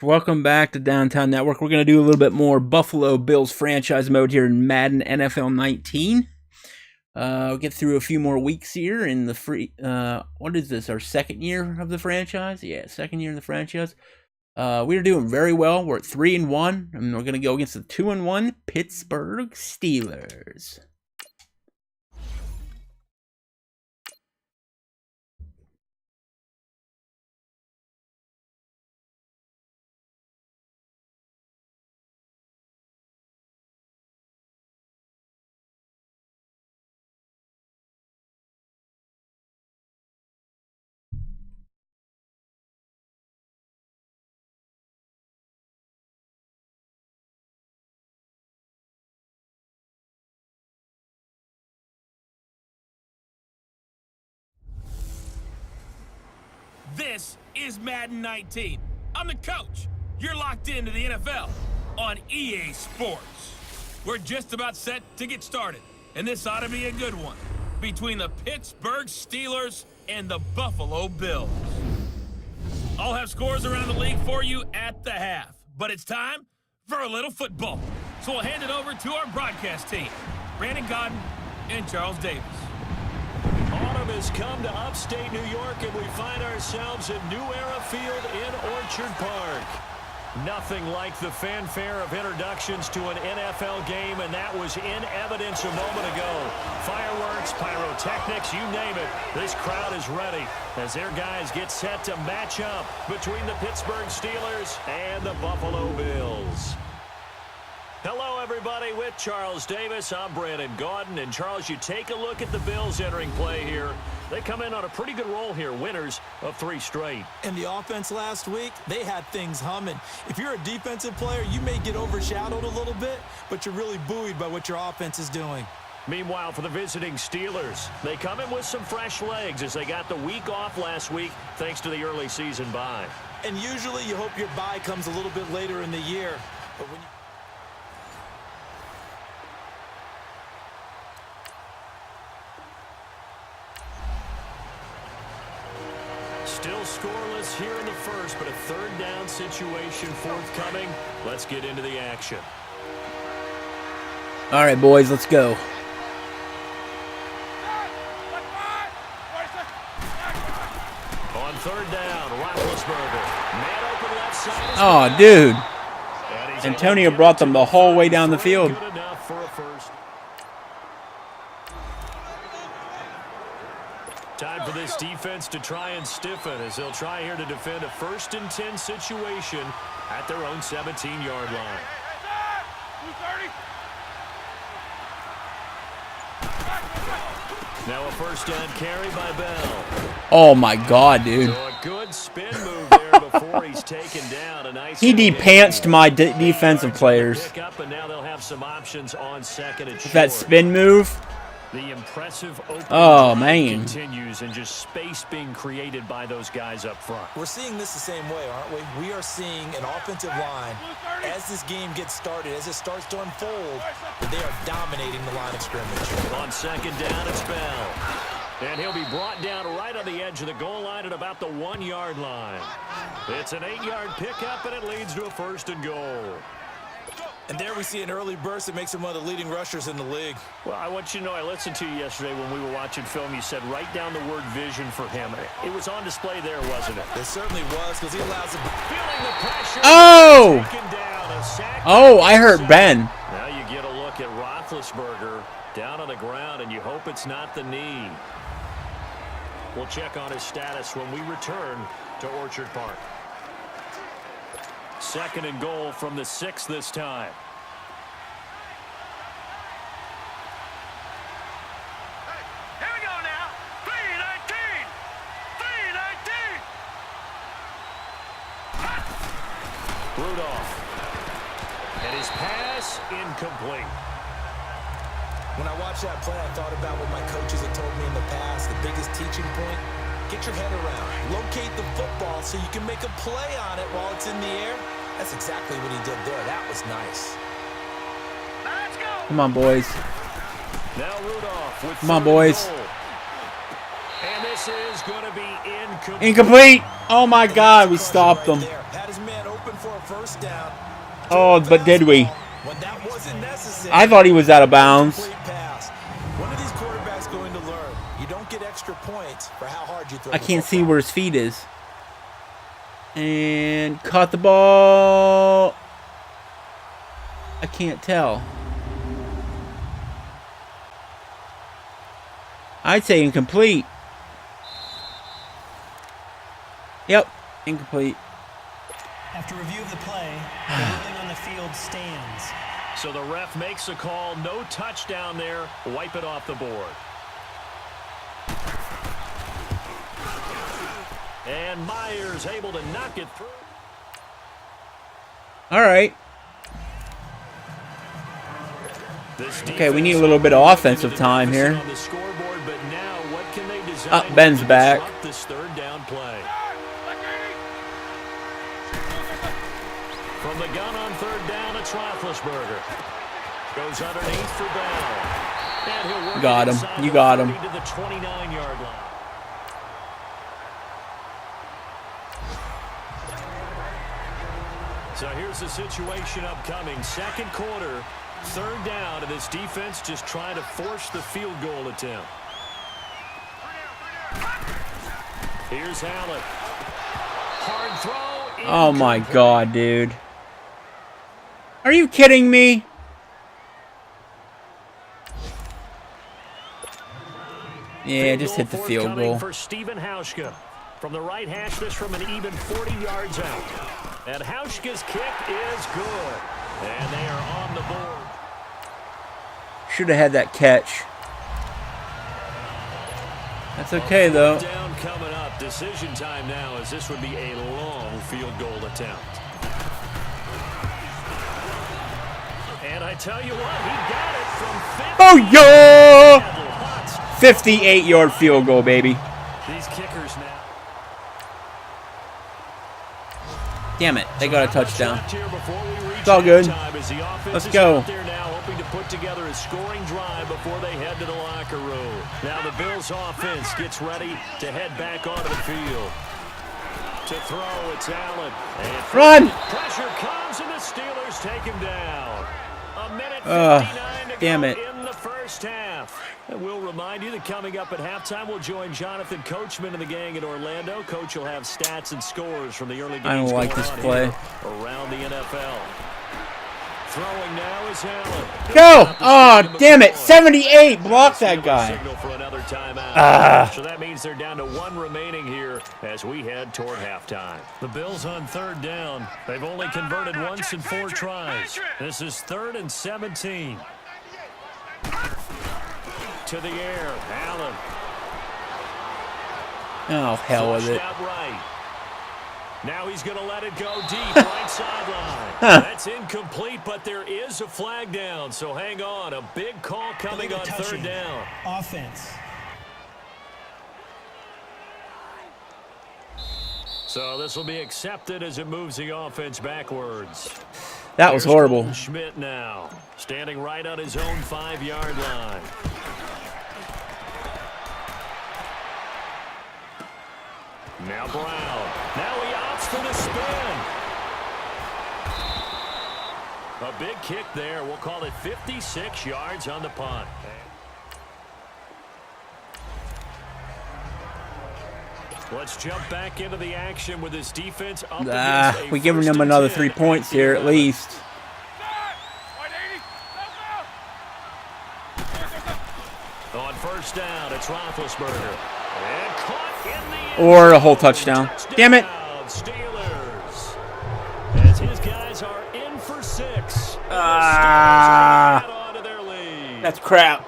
Welcome back to Downtown Network. We're going to do a little bit more Buffalo Bills franchise mode here in Madden NFL 19. We'll get through a few more weeks here in the free. What is this? Our second year of the franchise? Yeah, second year in the franchise. We're doing very well. We're at 3-1, and we're going to go against the 2-1 Pittsburgh Steelers. This is Madden 19. I'm the coach. You're locked into the NFL on EA Sports. We're just about set to get started, and this ought to be a good one between the Pittsburgh Steelers and the Buffalo Bills. I'll have scores around the league for you at the half, but it's time for a little football. So we'll hand it over to our broadcast team, Brandon Godden and Charles Davis. Autumn has come to upstate New York, and we find ourselves at New Era Field in Orchard Park. Nothing like the fanfare of introductions to an NFL game, and that was in evidence a moment ago. Fireworks, pyrotechnics, you name it. This crowd is ready as their guys get set to match up between the Pittsburgh Steelers and the Buffalo Bills. Hello, everybody. With Charles Davis, I'm Brandon Godden. And, Charles, you take a look at the Bills entering play here. They come in on a pretty good roll here, winners of 3 straight. And the offense last week, they had things humming. If you're a defensive player, you may get overshadowed a little bit, but you're really buoyed by what your offense is doing. Meanwhile, for the visiting Steelers, they come in with some fresh legs as they got the week off last week thanks to the early season bye. And usually you hope your bye comes a little bit later in the year. But when you Still scoreless here in the first, but a third down situation forthcoming. Let's get into the action. All right, boys, let's go. On third down, Roethlisberger. Man open left side. Oh, dude. Antonio brought them the whole way down the field. Good enough for a first. Time for this defense to try and stiffen as they'll try here to defend a 1st and 10 situation at their own 17-yard line. Now a first down carry by Bell. Oh, my God, dude. So a good spin move there before he's taken down. A nice He de-pantsed my defensive players. Pick up, and now they'll have some options on 2nd and short. That spin move. The impressive opening man. continues, and just space being created by those guys up front. We're seeing this the same way, aren't we? We are seeing an offensive line, as this game gets started, as it starts to unfold, they are dominating the line of scrimmage. On 2nd down, it's Bell. And he'll be brought down right on the edge of the goal line at about the 1-yard line. It's an 8-yard pickup, and it leads to a 1st and goal. And there we see an early burst that makes him one of the leading rushers in the league. Well, I want you to know, I listened to you yesterday when we were watching film. You said write down the word vision for him. It was on display there, wasn't it? It certainly was, because he allows him. Feeling the pressure. Oh! Taken down, a sack. Oh, I hurt Ben. Now you get a look at Roethlisberger down on the ground, and you hope it's not the knee. We'll check on his status when we return to Orchard Park. 2nd and goal from the 6 this time. Here we go now. 3-19. 3-19. Rudolph. And his pass incomplete. When I watched that play, I thought about what my coaches had told me in the past. The biggest teaching point, get your head around. Locate the football so you can make a play on it while it's in the air. That's exactly what he did there. That was nice. Let's go. Come on, boys. Now Rudolph with Come on, 3rd boys. and goal. And this is going to be incomplete. Incomplete. Oh, my God. We stopped them. Had his man open for a a first down. Oh, but did we? When that wasn't necessary. I thought he was out of bounds. When are these quarterbacks going to learn? You don't get extra points for how hard you throw. I can't see where his feet is. And caught the ball. I can't tell. I'd say incomplete. Yep, incomplete. After review of the play, the ruling on the field stands. So the ref makes a call, no touchdown there, wipe it off the board. And Myers able to knock it through. All right. Okay, we need a little bit of offensive time here. Ben's back. This third down play. From the gun on third down, it's Roethlisberger. Goes underneath for Bell. And he'll work got him. You got him. To the 29-yard line. So here's the situation upcoming. Second quarter, third down, and this defense just trying to force the field goal attempt. Here's Allen. Hard throw. Oh my God, dude. Are you kidding me? Yeah, just hit the field goal. For Stephen Hauschka. From the right hash, this from an even 40 yards out. And Hauschka's kick is good. And they are on the board. Should have had that catch. That's okay, though. Down coming up. Decision time now, as this would be a long field goal attempt. And I tell you what, he got it from 50. Oh, yeah! 58-yard field goal, baby. These kickers now. Damn it, they got a touchdown. It's all good. Let's go. They're now hoping to put together a scoring drive before they head to the locker room. Now the Bills offense gets ready to head back onto the field. To throw, it's Allen. And run! Pressure comes, and the Steelers take him down. A minute 59 to damn go it. in the first half. And we'll remind you that coming up at halftime, we'll join Jonathan Coachman and the gang in Orlando. Coach will have stats and scores from the early games. I don't like this play. Around the NFL. Throwing now is Allen. Go! Oh, damn it. 78. Block that guy. Signal for another timeout. So that means they're down to one remaining here as we head toward halftime. The Bills on third down. They've only converted once in 4 tries. This is 3rd and 17. To the air, Allen. Oh, hell with it. Out right. Now he's going to let it go deep, right sideline. That's incomplete, but there is a flag down, so hang on. A big call coming on third down. Offense. So this will be accepted as it moves the offense backwards. That was horrible. Schmidt now, standing right on his own 5-yard line. Now Brown. Now he opts for the spin. A big kick there. We'll call it 56 yards on the punt. Let's jump back into the action with this defense up against a we're giving them another 3 points here at least. On first down, it's Roethlisberger. And caught in the end. Or a whole touchdown. Damn it. Steelers. As his guys are in for 6. Ah. That's crap.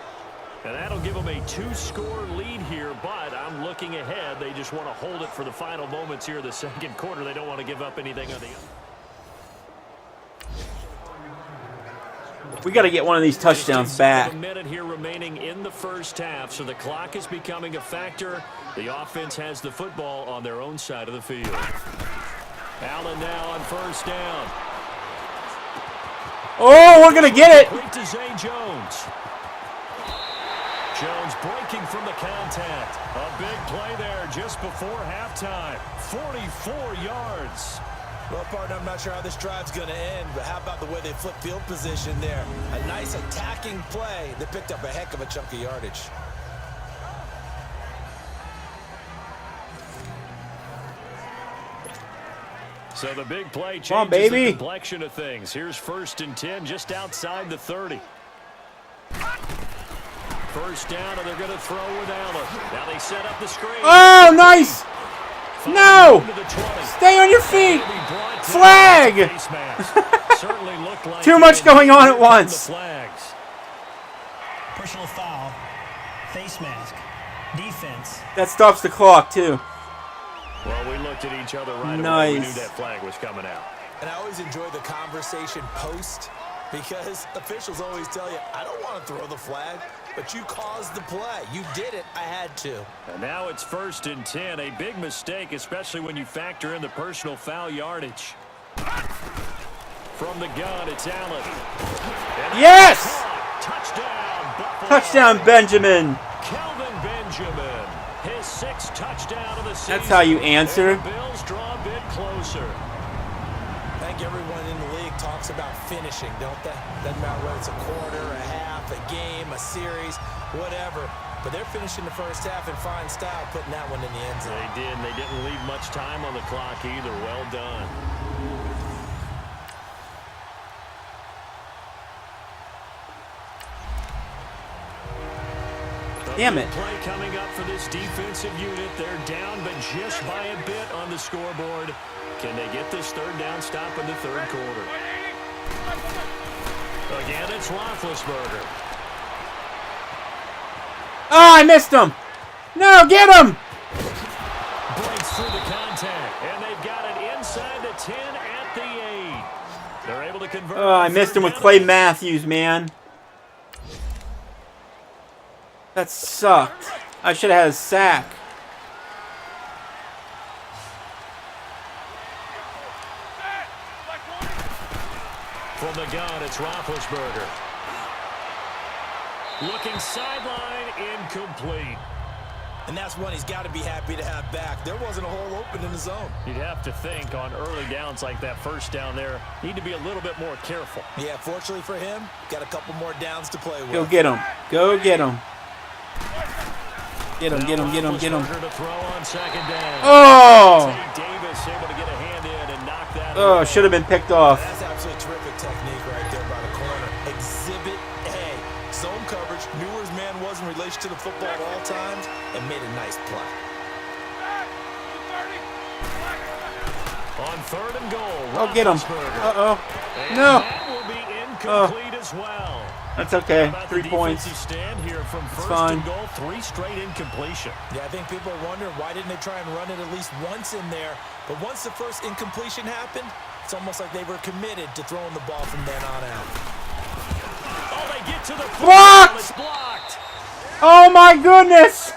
And that'll give them a 2-score lead here, but I'm looking ahead. They just want to hold it for the final moments here of the second quarter. They don't want to give up anything on the other. We got to get one of these touchdowns back. A minute here remaining in the first half, so the clock is becoming a factor. The offense has the football on their own side of the field. Allen now on first down. Oh, we're going to get it. Complete to Zay Jones. Jones breaking from the contact. A big play there just before halftime. 44 yards. Well, partner, I'm not sure how this drive's going to end, but how about the way they flip field position there? A nice attacking play that picked up a heck of a chunk of yardage. So the big play changes baby. the complexion of things. Here's 1st and 10 just outside the 30. First down, and they're going to throw with Allen. Now they set up the screen. Oh, nice! No! Stay on your feet! Flag! Too much going on at once. Personal foul. Face mask. Defense. That stops the clock, too. Well, we looked at each other right Nice. away. We knew that flag was coming out. And I always enjoy the conversation post because officials always tell you, I don't want to throw the flag, but you caused the play. You did it. I had to. And now it's 1st and 10. A big mistake, especially when you factor in the personal foul yardage. From the gun, it's Allen. And Yes! touchdown, Buffalo. Touchdown, Benjamin. Kelvin Benjamin. His 6th touchdown of the season. That's how you answer. And the Bills draw a bit closer. I think everyone in the league talks about finishing, don't they? Doesn't matter whether it's a quarter, a half, a game, a series, whatever. But they're finishing the first half in fine style, putting that one in the end zone. They did, and they didn't leave much time on the clock either. Well done. Damn it. Play coming up for this defensive unit. They're down, but just by a bit on the scoreboard. Can they get this 3rd down stop in the 3rd quarter? Again, it's Roethlisberger. Oh, I missed him. No, get him. Breaks through the contact, and they've got it inside the 10 at the 8. They're able to convert. Oh, I missed him with Clay Matthews, man. That sucked. I should have had a sack. From the gun, it's Roethlisberger. Looking sideline, incomplete. And that's one he's got to be happy to have back. There wasn't a hole open in the zone. You'd have to think on early downs like that 1st down there, need to be a little bit more careful. Yeah, fortunately for him, got a couple more downs to play with. Go get him. Go get him. Get him, get him, get him, get him. To throw on 2nd down. Oh! Davis able to get a hand in and knock that Oh, away. should have been picked off. That's absolutely terrific technique right there by the corner. Exhibit A. Zone coverage, knew where his man was in relation to the football at all times, and made a nice play. On 3rd and goal. Oh, get him. Roethlisberger. Uh-oh. And No. that will be incomplete as well. That's okay. How about 3 the points. defensive stand here from 1st fine. and goal, 3 straight incompletion. Yeah, I think people are wondering why didn't they try and run it at least once in there. But once the first incompletion happened, it's almost like they were committed to throwing the ball from then on out. Oh, they get to the Blocked! It's blocked. Oh my goodness!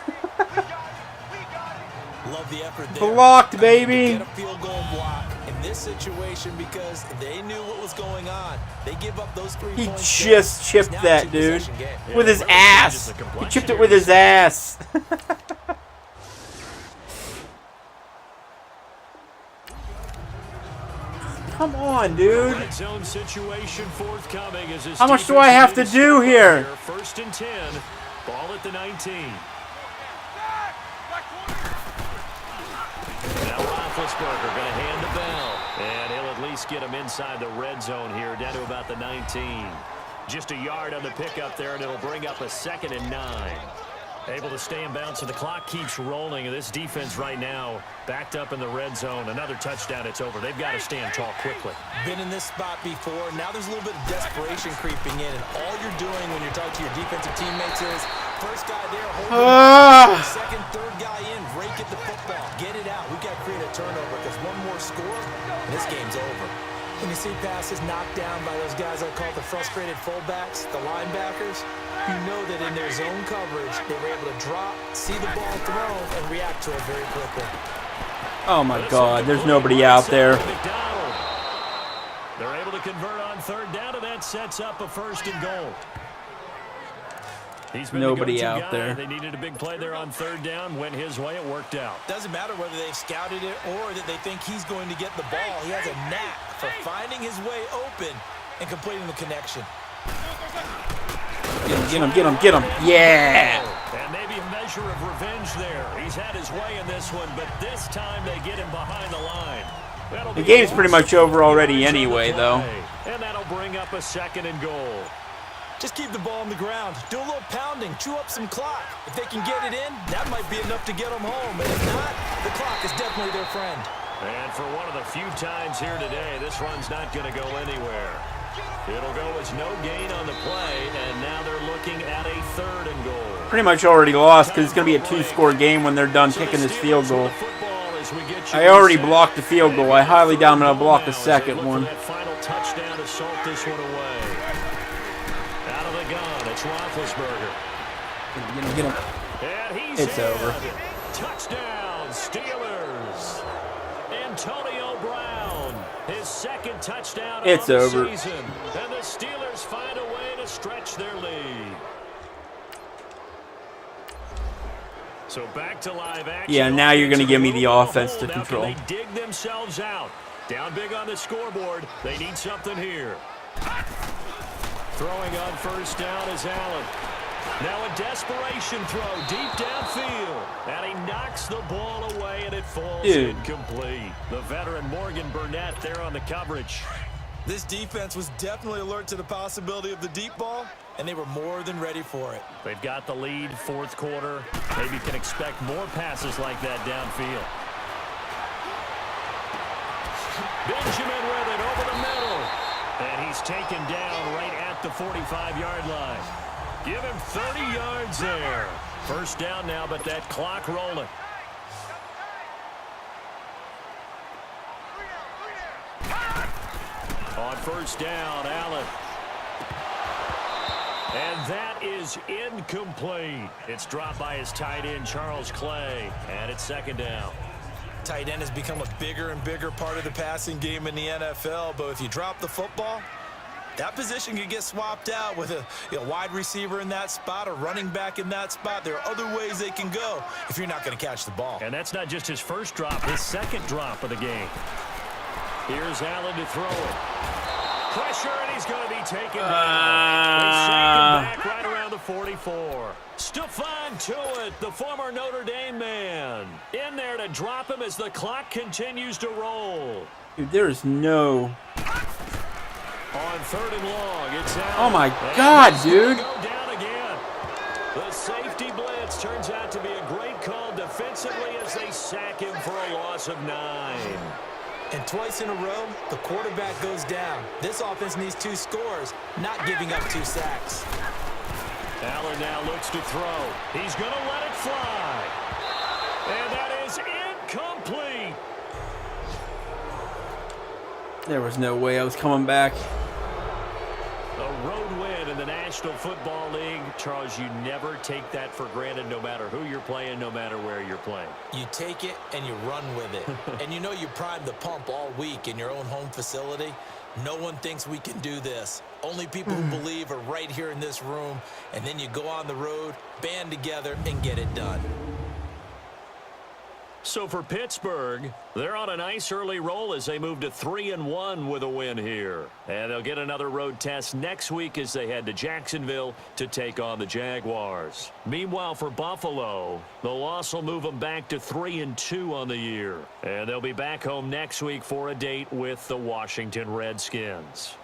Love the effort there. Blocked, baby. Get a field goal block in this situation because they knew what was going on. They give up those 3 He points. just chipped It's now a that, dude. two-possession game. With his it really changes ass. the He complexion chipped it here. with his ass. Come on, dude. Red zone situation forthcoming as his How much do I have to do here? 1st and 10. Ball at the 19. Now Roethlisberger going to hand the bell. And he'll at least get him inside the red zone here, down to about the 19. Just a yard on the pickup there, and it'll bring up a 2nd and 9. Able to stay in bounds, so the clock keeps rolling. And this defense right now backed up in the red zone. Another touchdown, it's over. They've got to stand tall quickly. Been in this spot before. Now there's a little bit of desperation creeping in, and all you're doing when you're talking to your defensive teammates is first guy there, hold it. Second, third guy in, rake at the football, get it out. We've got to create a turnover because one more score, and this game's over. When you see passes knocked down by those guys I call the frustrated fullbacks, the linebackers, you know that in their zone coverage, they were able to drop, see the ball thrown, and react to it very quickly. Oh my God, there's nobody out there. They're able to convert on 3rd down, and that sets up a 1st and goal. He's been Nobody the go-to out guy. there. They needed a big play there on third down. Went his way. It worked out. Doesn't matter whether they've scouted it or that they think he's going to get the ball. He has a knack for finding his way open and completing the connection. Get him. Yeah. And maybe a measure of revenge there. He's had his way in this one, but this time they get him behind the line. The game's pretty much over already anyway, though. And that'll bring up a second and goal. Just keep the ball on the ground. Do a little pounding. Chew up some clock. If they can get it in, that might be enough to get them home. And if not, the clock is definitely their friend. And for one of the few times here today, this run's not going to go anywhere. It'll go as no gain on the play, and now they're looking at a third and goal. Pretty much already lost because it's going to be a 2-score game when they're done kicking this field goal. I already blocked the field goal. I highly doubt I'm going to block the second one. That final touchdown to salt this one away. Out of the gun, it's Roethlisberger. Get him. And he's It's in. over. Touchdown, Steelers. Antonio Brown, his second touchdown It's of the over. season. And the Steelers find a way to stretch their lead. So back to live action. Yeah, now you're going to give me the offense to Now control. can they dig themselves out? Down big on the scoreboard. They need something here. Throwing on first down is Allen. Now a desperation throw deep downfield. And he knocks the ball away, and it falls incomplete. The veteran Morgan Burnett there on the coverage. This defense was definitely alert to the possibility of the deep ball, and they were more than ready for it. They've got the lead, fourth quarter. Maybe can expect more passes like that downfield. Benjamin with it over the middle. And he's taken down right at the 45-yard line. Give him 30 yards there. First down now, but that clock rolling. On first down, Allen. And that is incomplete. It's dropped by his tight end, Charles Clay. And it's second down. Tight end has become a bigger and bigger part of the passing game in the NFL, but if you drop the football, that position could get swapped out with a wide receiver in that spot, a running back in that spot. There are other ways they can go if you're not going to catch the ball. And that's not just his first drop, his second drop of the game. Here's Allen to throw it. Pressure, and he's going to be taken down. They shake him back right around the 44. Stephon Tuitt, the former Notre Dame man, in there to drop him as the clock continues to roll. Dude, there is no... On third and long, it's Allen. Oh my God, dude. Go down again. The safety blitz turns out to be a great call defensively as they sack him for a loss of 9. And twice in a row, the quarterback goes down. This offense needs 2 scores, not giving up 2 sacks. Allen now looks to throw. He's going to let it fly. And that is incomplete. There was no way I was coming back. A road win in the National Football League. Charles, you never take that for granted no matter who you're playing, no matter where you're playing. You take it and you run with it. And you know you primed the pump all week in your own home facility. No one thinks we can do this. Only people who believe are right here in this room. And then you go on the road, band together, and get it done. So for Pittsburgh, they're on a nice early roll as they move to 3-1 with a win here. And they'll get another road test next week as they head to Jacksonville to take on the Jaguars. Meanwhile, for Buffalo, the loss will move them back to 3-2 on the year. And they'll be back home next week for a date with the Washington Redskins.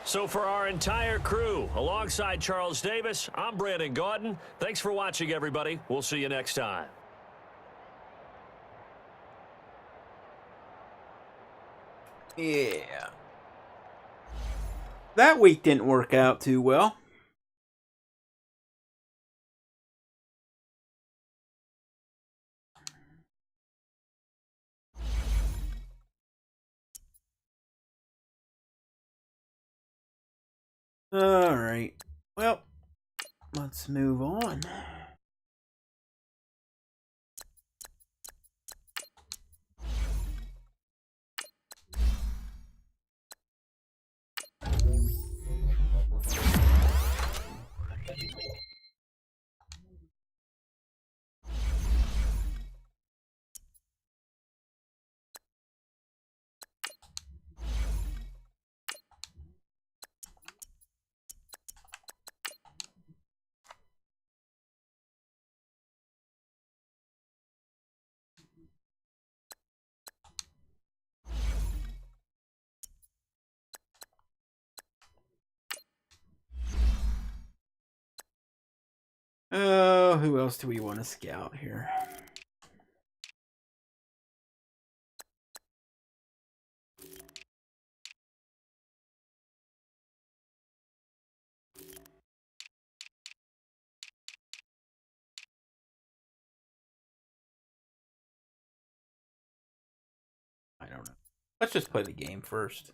So for our entire crew, alongside Charles Davis, I'm Brandon Gaudin. Thanks for watching, everybody. We'll see you next time. Yeah. That week didn't work out too well. All right. Well, let's move on. Who else do we want to scout here? I don't know. Let's just play the game first.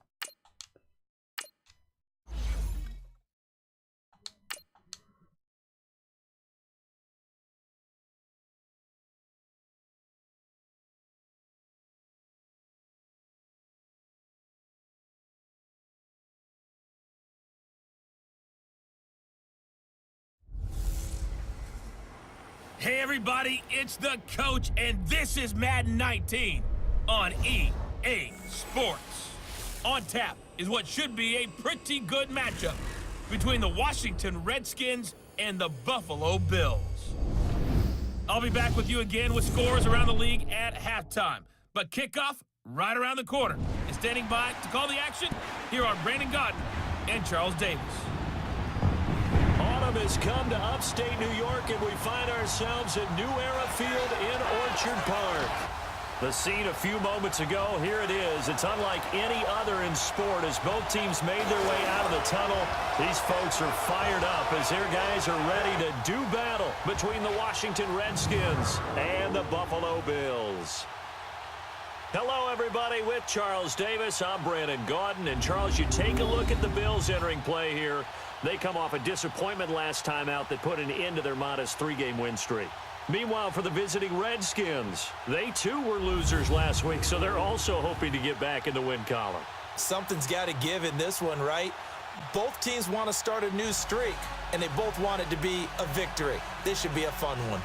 Hey everybody, it's the coach, and this is Madden 19 on EA Sports. On tap is what should be a pretty good matchup between the Washington Redskins and the Buffalo Bills. I'll be back with you again with scores around the league at halftime, but kickoff right around the corner. And standing by to call the action, here are Brandon Godden and Charles Davis. Autumn has come to upstate New York, and we find ourselves at New Era Field in Orchard Park. The scene a few moments ago, here it is. It's unlike any other in sport as both teams made their way out of the tunnel. These folks are fired up as their guys are ready to do battle between the Washington Redskins and the Buffalo Bills. Hello, everybody. With Charles Davis, I'm Brandon Godden. And, Charles, you take a look at the Bills entering play here. They come off a disappointment last time out that put an end to their modest 3-game win streak. Meanwhile, for the visiting Redskins, they too were losers last week, so they're also hoping to get back in the win column. Something's got to give in this one, right? Both teams want to start a new streak, and they both want it to be a victory. This should be a fun one.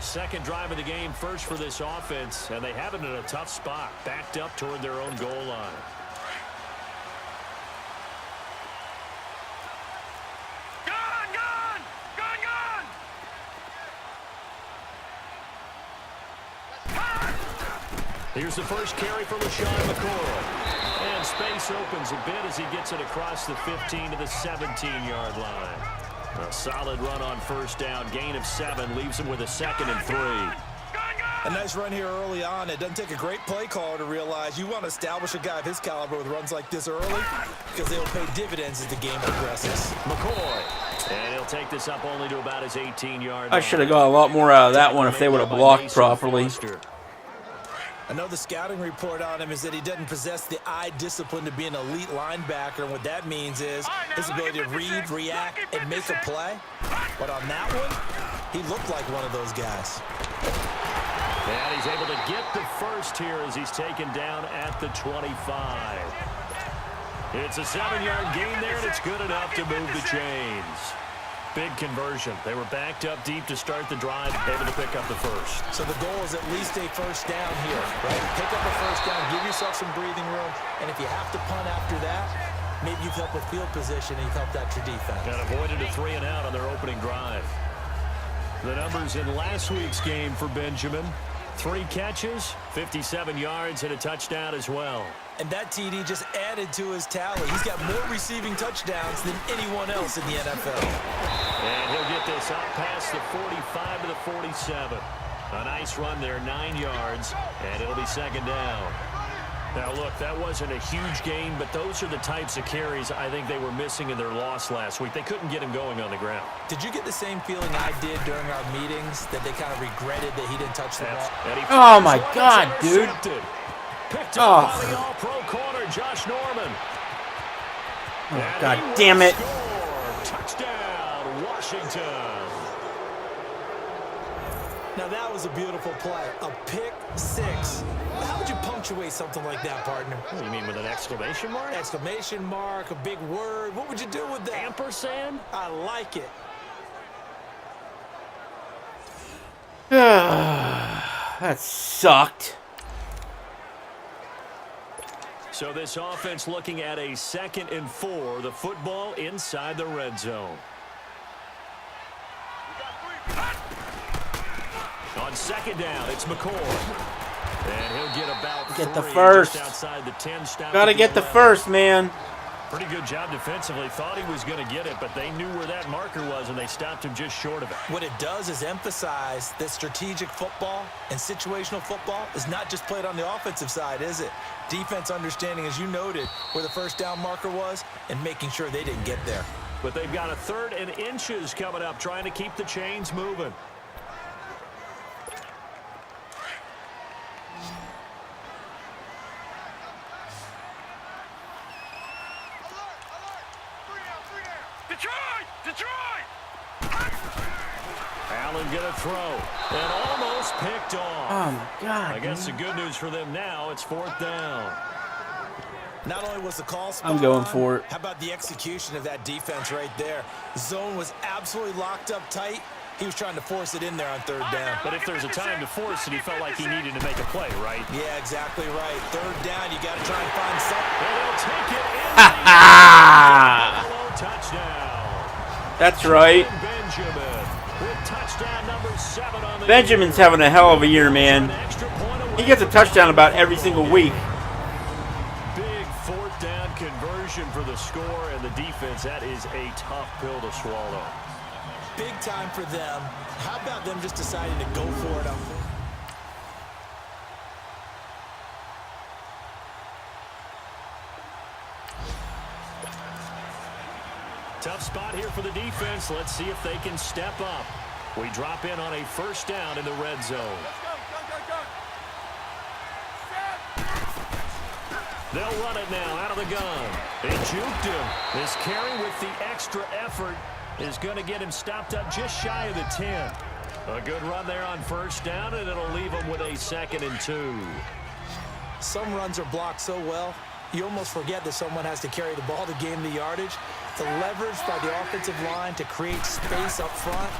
Second drive of the game, first for this offense, and they have it in a tough spot, backed up toward their own goal line. Here's the first carry for LaShawn McCoy. And space opens a bit as he gets it across the 15 to the 17-yard line. A solid run on first down, gain of 7, leaves him with a 2nd and 3. A nice run here early on. It doesn't take a great play caller to realize you want to establish a guy of his caliber with runs like this early because they'll pay dividends as the game progresses. McCoy. And he'll take this up only to about his 18-yard line. I should have got a lot more out of that one if they would have blocked properly. I know the scouting report on him is that he doesn't possess the eye discipline to be an elite linebacker, and what that means is his ability to read, react, and make a play. But on that one, he looked like one of those guys. And he's able to get the first here as he's taken down at the 25. It's a 7-yard gain there, and it's good enough to move the chains. Big conversion. They were backed up deep to start the drive, able to pick up the first. So the goal is at least a first down here, right? Pick up a first down, give yourself some breathing room, and if you have to punt after that, maybe you've helped with field position and you've helped out your defense. And avoided a 3-and-out on their opening drive. The numbers in last week's game for Benjamin: 3 catches, 57 yards, and a touchdown as well. And that TD just added to his tally. He's got more receiving touchdowns than anyone else in the NFL. And he'll get this up past the 45 to the 47. A nice run there, 9 yards, and it'll be 2nd down. Now, look, that wasn't a huge gain, but those are the types of carries I think they were missing in their loss last week. They couldn't get him going on the ground. Did you get the same feeling I did during our meetings, that they kind of regretted that he didn't touch the ball? Oh, my God, dude. Picked up by the all-pro corner, Josh Norman. Oh, God damn it. Touchdown, Washington. Now, that was a beautiful play. A pick 6. How would you punctuate something like that, partner? What do you mean, with an exclamation mark? Exclamation mark, a big word. What would you do with that? Ampersand? I like it. That sucked. So this offense looking at a 2nd and 4. The football inside the red zone. On 2nd down, it's McCoy. And he'll get about Get the 3 first. just outside the 10 stop. Gotta get the first, man. Pretty good job defensively. Thought he was going to get it, but they knew where that marker was, and they stopped him just short of it. What it does is emphasize that strategic football and situational football is not just played on the offensive side, is it? Defense understanding, as you noted, where the first down marker was and making sure they didn't get there. But they've got a 3rd and inches coming up, trying to keep the chains moving. Allen gonna throw and almost picked off. Oh my God! I guess the good news for them now, it's 4th down. Not only was the call spot I'm going on, for it. how about the execution of that defense right there? Zone was absolutely locked up tight. He was trying to force it in there on 3rd down. But if there's a time to force it, he felt like he needed to make a play, right? Yeah, exactly right. 3rd down, you got to try and find something. And he'll take it in. Touchdown. That's right. Benjamin with touchdown number 7 on the Benjamin's having a hell of a year, man. He gets a touchdown about every single week. Big 4th down conversion for the score, and the defense, that is a tough pill to swallow. Big time for them. How about them just deciding to go for it on 4th? Tough spot here for the defense. Let's see if they can step up. We drop in on a 1st down in the red zone. They'll run it now out of the gun. They juked him. This carry with the extra effort is going to get him stopped up just shy of the 10. A good run there on 1st down, and it'll leave him with a 2nd and 2. Some runs are blocked so well, you almost forget that someone has to carry the ball to gain the yardage. The leverage by the offensive line to create space up front,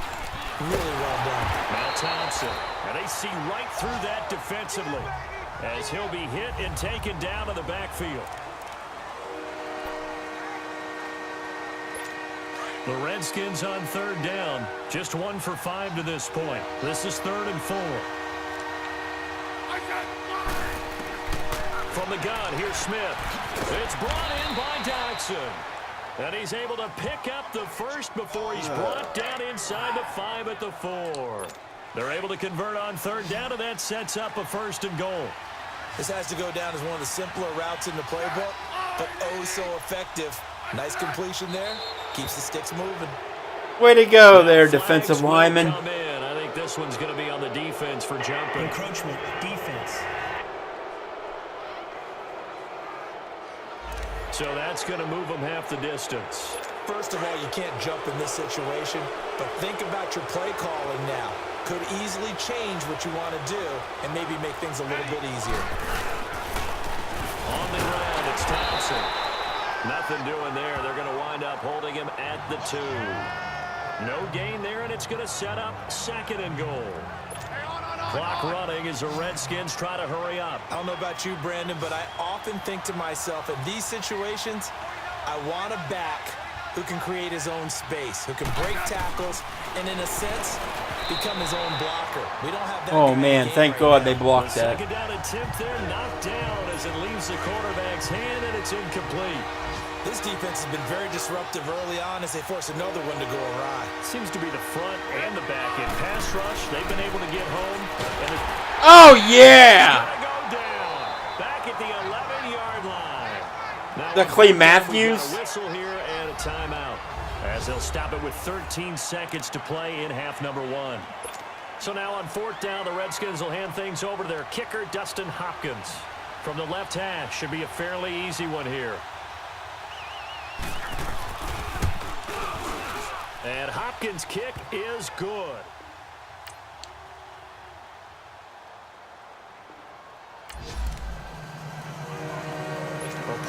really well done. Now Thompson, and they see right through that defensively as he'll be hit and taken down to the backfield. The Redskins on 3rd down, just 1 for 5 to this point. This is 3rd and 4. From the gun, here's Smith. It's brought in by Dodson. And he's able to pick up the first before he's brought down inside the 5 at the 4. They're able to convert on 3rd down, and that sets up a 1st and goal. This has to go down as one of the simpler routes in the playbook, but oh so effective. Nice completion there. Keeps the sticks moving. Way to go there, defensive lineman. I think this one's going to be on the defense for jumping. Encroachment, defense. So that's going to move them half the distance. First of all, you can't jump in this situation, but think about your play calling now. Could easily change what you want to do and maybe make things a little bit easier. On the ground, it's Thompson. Nothing doing there. They're going to wind up holding him at the 2. No gain there, and it's going to set up 2nd and goal. Clock running as the Redskins try to hurry up. I don't know about you, Brandon, but I often think to myself, in these situations, I want a back who can create his own space, who can break tackles, and in a sense, become his own blocker. We don't have that. Oh man, thank God they blocked that. 2nd down attempt there, knocked down as it leaves the quarterback's hand, and it's incomplete. This defense has been very disruptive early on as they force another one to go awry. Seems to be the front and the back end pass rush. They've been able to get home. And Oh yeah! go down back at the 11-yard line. Now The Clay Matthews. we've got a whistle here and a timeout as they'll stop it with 13 seconds to play in half number 1. So now on 4th down, the Redskins will hand things over to their kicker, Dustin Hopkins. From the left hash, should be a fairly easy one here. And Hopkins' kick is good.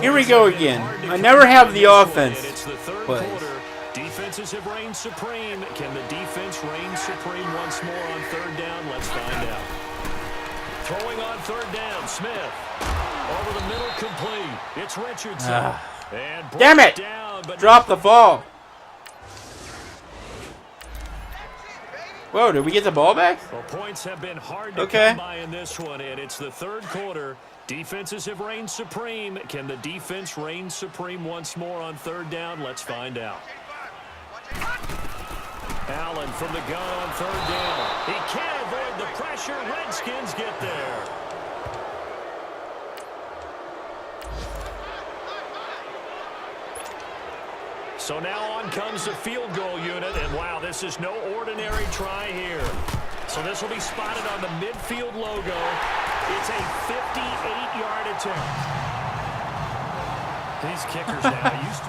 Here we go again. I never have the offense. It's the 3rd plays. quarter. Defenses have reigned supreme. Can the defense reign supreme once more on 3rd down? Let's find out. Throwing on 3rd down, Smith. Over the middle, complete. It's Richardson. And Damn it! down, but Drop the ball. Whoa, did we get the ball back? Well, points have been hard to Okay. come by in this one, and it's the third quarter. Defenses have reigned supreme. Can the defense reign supreme once more on third down? Let's find out. Allen from the gun on third down. He can't avoid the pressure. Redskins get there. So now on comes the field goal unit, and wow, this is no ordinary try here. So this will be spotted on the midfield logo. It's a 58-yard attempt. These kickers now used to...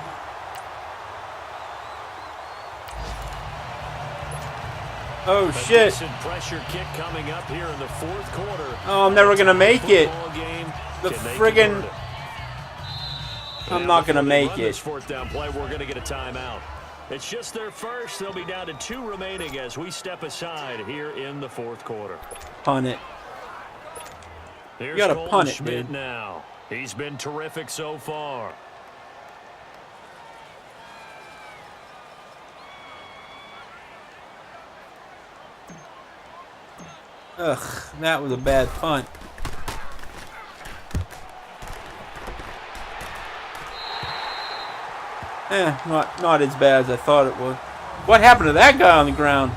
Oh, shit. Pressure kick coming up here in the fourth quarter. Oh, I'm never going to make it. The friggin'... I'm not going to make it. This fourth down play, we're going to get a timeout. It's just their first. They'll be down to 2 remaining as we step aside here in the fourth quarter. Punt it. Here's You got to Colton punt it, Schmidt dude. now. He's been terrific so far. Ugh, that was a bad punt. Not as bad as I thought it was. What happened to that guy on the ground?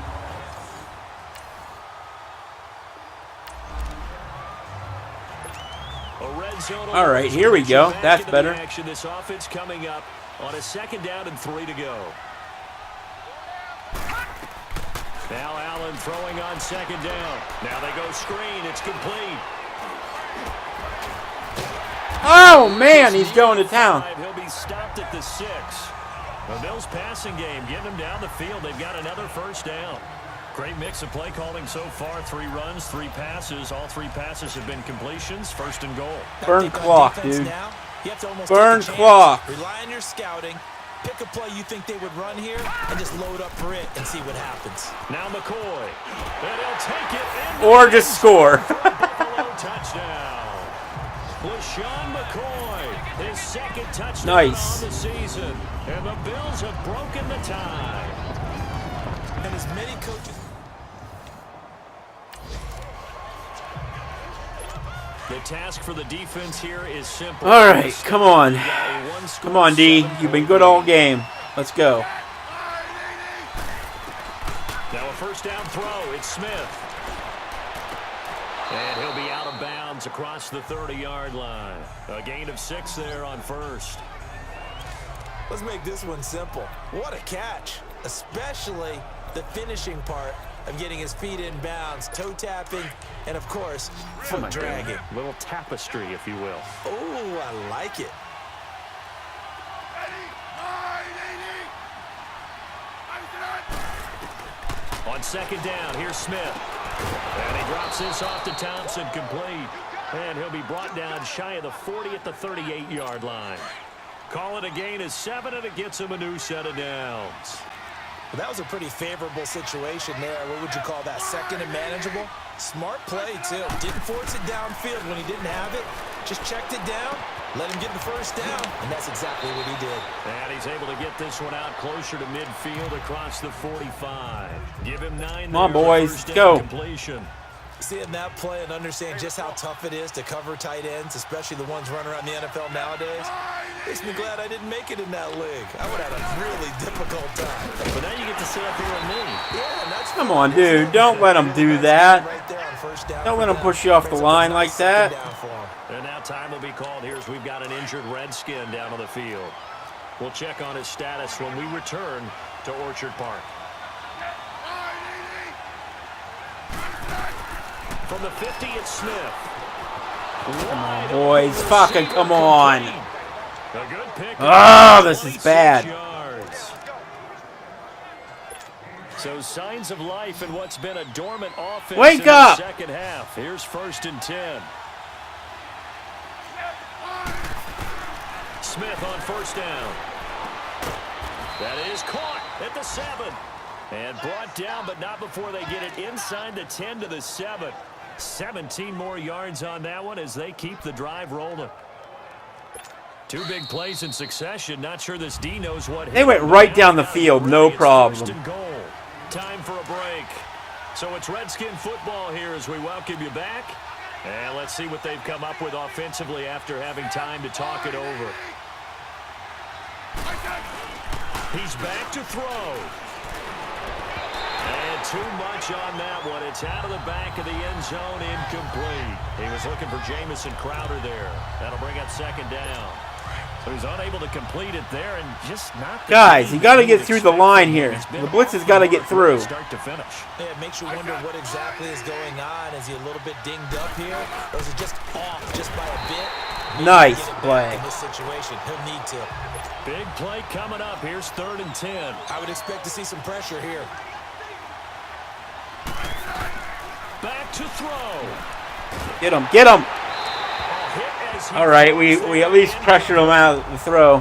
All right, here we go. That's better. Action. This offense coming up on a second down and 3 to go. Now Allen throwing on second down. Now they go screen. It's complete. Oh, man, he's going to town. He'll be stopped at the 6. The Bills passing game getting them down the field. They've got another first down. Great mix of play calling so far. 3 runs, 3 passes. All 3 passes have been completions. First and goal. Burn clock, dude. Now, you have to almost Burn take a chance, clock. Rely on your scouting. Pick a play you think they would run here and just load up for it and see what happens. Now McCoy. And he'll take it. Or just score. Buffalo touchdown. LaShawn McCoy, his second touchdown Nice. on the season. And the Bills have broken the tie. And as many coaches... The task for the defense here is simple. All right, come on. Come on, D. You've been good all game. Let's go. Now a first down throw. It's Smith. And he'll be out of bounds across the 30-yard line. A gain of 6 there on first. Let's make this one simple. What a catch, especially the finishing part of getting his feet in bounds, toe tapping, and of course, foot dragging. A little tapestry, if you will. Oh, I like it. On second down, here's Smith. And he drops this off to Thompson, complete. And he'll be brought down shy of the 40 at the 38-yard line. Call it a gain of 7, and it gets him a new set of downs. Well, that was a pretty favorable situation there. What would you call that? Second and manageable? Smart play, too. Didn't force it downfield when he didn't have it. Just checked it down, let him get the first down, and that's exactly what he did. And he's able to get this one out closer to midfield across the 45. Give him 9. Come on, boys. Go. Completion. Seeing that play and understand just how tough it is to cover tight ends, especially the ones running around the NFL nowadays, makes me glad I didn't make it in that league. I would have had a really difficult time. But now you get to sit up here with me. Yeah, and that's Come on, dude. Don't let him do that. right there on first down. Don't let him push you off the line like that. And now time will be called here as we've got an injured Redskin down on the field. We'll check on his status when we return to Orchard Park. From the 50, it's Smith. Come on, boys. Fucking come on. A good pick. Oh, this is 26 bad. yards. So signs of life in what's been a dormant offense Wake in the up. second half. Here's first and 10. Smith on first down. That is caught at the 7. And brought down, but not before they get it inside the 10 to the 7. 17 more yards on that one as they keep the drive rolling. 2 big plays in succession. Not sure this D knows what. They went right down the field, no problem. First and goal. Time for a break. So it's Redskin football here as we welcome you back. And let's see what they've come up with offensively after having time to talk it over. He's back to throw. And too much on that one. It's out of the back of the end zone, incomplete. He was looking for Jamison Crowder there. That'll bring up second down. So he's unable to complete it there and just not. Guys, you got to get through the line here. The blitz has got to get through. Start to finish. Yeah, it makes you wonder what exactly is going on. Is he a little bit dinged up here, or is it just off just by a bit? Nice play. In this situation, he'll need to. Big play coming up. Here's 3rd and 10. I would expect to see some pressure here. Back to throw. Get him. Get him. All right, we at least pressured him out of the throw.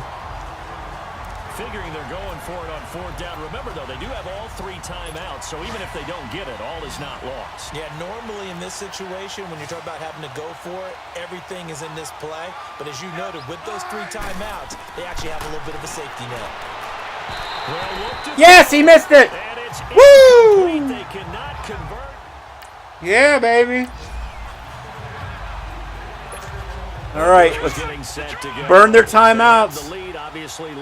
Figuring they're going for it on 4th down. Remember, though, they do have all 3 timeouts, so even if they don't get it, all is not lost. Yeah, normally in this situation, when you're talking about having to go for it, everything is in this play. But as you noted, with those 3 timeouts, they actually have a little bit of a safety net. Yes, he missed it. And it's Woo! They cannot convert. Yeah, baby. All right, let's burn their timeouts.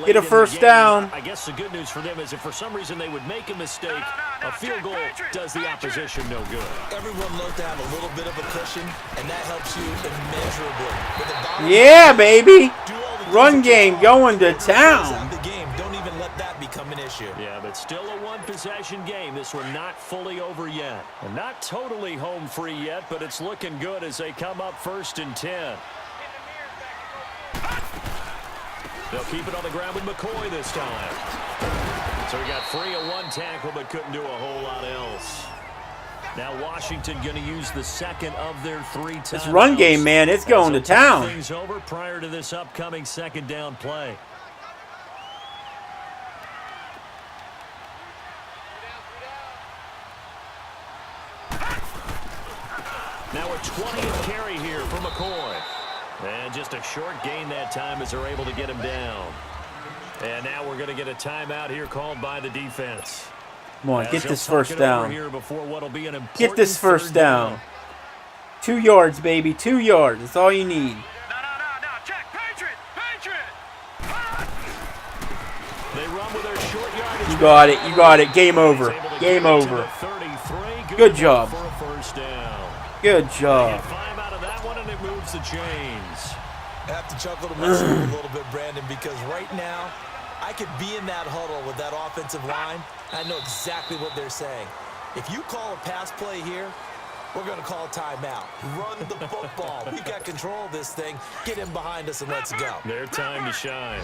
Get a first down. I guess the good news for them is if for some reason they would make a mistake, a field goal does the opposition no good. Everyone loves to have a little bit of a cushion, and that helps you immeasurably. Yeah, baby. Run game going to town. The game. Don't even let that become an issue. Yeah, but still a one-possession game. This one not fully over yet. And not totally home free yet, but it's looking good as they come up 1st and 10. They'll keep it on the ground with McCoy this time. So he got free of 1 tackle, but couldn't do a whole lot else. Now Washington going to use the 2nd of their 3 timeouts. This run game, man, it's going to town. Things over prior to this upcoming 2nd down play. Now a 20th carry here for McCoy. And just a short gain that time as they're able to get him down. And now we're going to get a timeout here called by the defense. Come on, get this first down. Get this first down. 2 yards, baby. 2 yards. That's all you need. No, check. Patriot. They run with their short yardage. You got it. You got it. Game over. Game over. Good job. Good job. 5 out of that one, and it moves the chains. I have to chuckle to myself a little bit, Brandon, because right now I could be in that huddle with that offensive line. I know exactly what they're saying. If you call a pass play here, we're going to call timeout. Run the football. We've got control of this thing. Get him behind us and let's go. Their time to shine.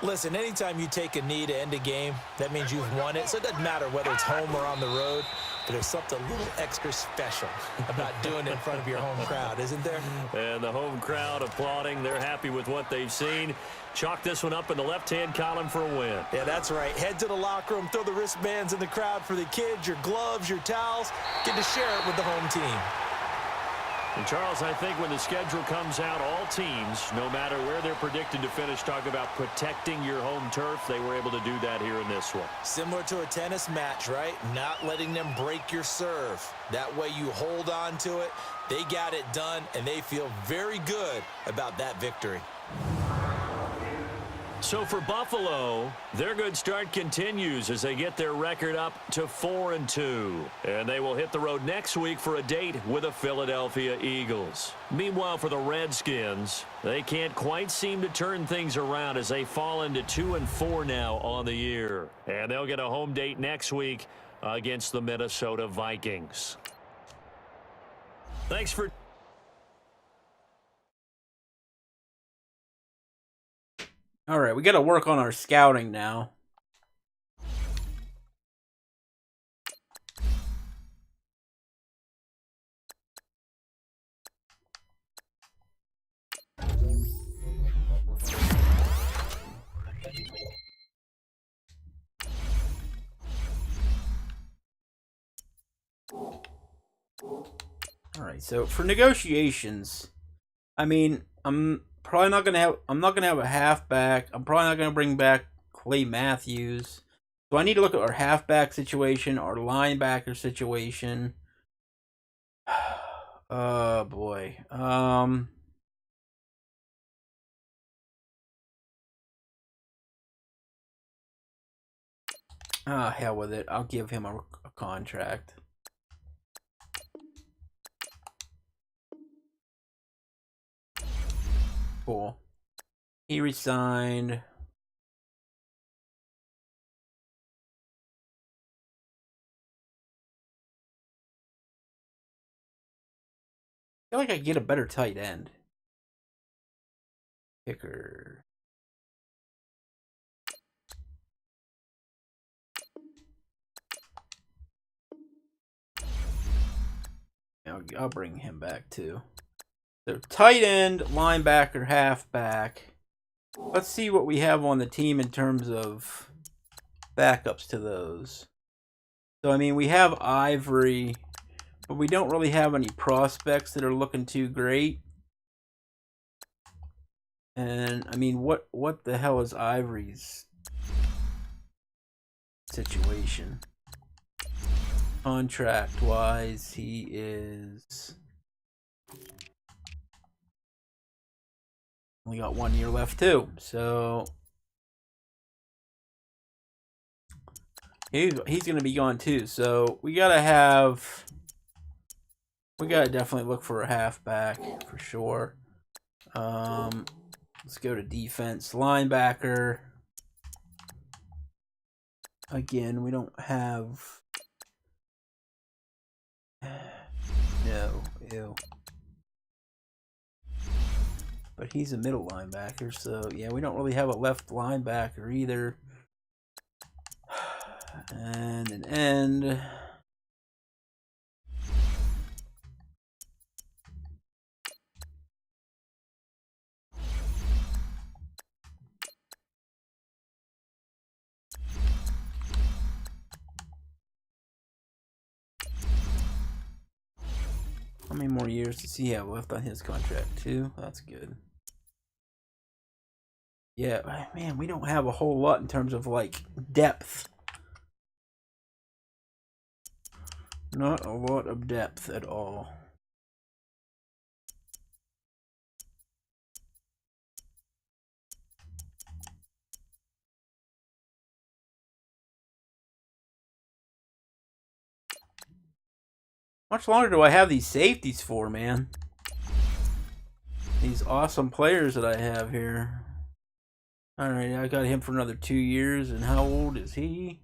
Listen, anytime you take a knee to end a game, that means you've won it. So it doesn't matter whether it's home or on the road. But there's something a little extra special about doing it in front of your home crowd, isn't there? And the home crowd applauding. They're happy with what they've seen. Chalk this one up in the left-hand column for a win. Yeah, that's right. Head to the locker room, throw the wristbands in the crowd for the kids, your gloves, your towels. Get to share it with the home team. And Charles, I think when the schedule comes out, all teams, no matter where they're predicted to finish, talk about protecting your home turf. They were able to do that here in this one. Similar to a tennis match, right? Not letting them break your serve. That way you hold on to it. They got it done, and they feel very good about that victory. So for Buffalo, their good start continues as they get their record up to 4-2. And they will hit the road next week for a date with the Philadelphia Eagles. Meanwhile, for the Redskins, they can't quite seem to turn things around as they fall into 2-4 now on the year. And they'll get a home date next week against the Minnesota Vikings. Thanks for... All right, we got to work on our scouting now. All right, so for negotiations, I mean, I'm not gonna have a halfback. I'm probably not gonna bring back Clay Matthews. So I need to look at our halfback situation, our linebacker situation. Oh boy. Hell with it. I'll give him a contract. Cool. He resigned. I feel like I get a better tight end. Kicker. I'll bring him back too. So tight end, linebacker, halfback. Let's see what we have on the team in terms of backups to those. So I mean, we have Ivory, but we don't really have any prospects that are looking too great. And I mean, what the hell is Ivory's situation? Contract wise, he is only got 1 year left too, so he's gonna be gone too. So we gotta definitely look for a halfback for sure. Let's go to defense, linebacker. Again, we don't have. No, ew. But he's a middle linebacker, so yeah, we don't really have a left linebacker either. And an end. How many more years does he have left on his contract? 2? That's good. Yeah, man, we don't have a whole lot in terms of like depth. Not a lot of depth at all. How much longer do I have these safeties for, man? These awesome players that I have here. Alright, I got him for another 2 years, and how old is he?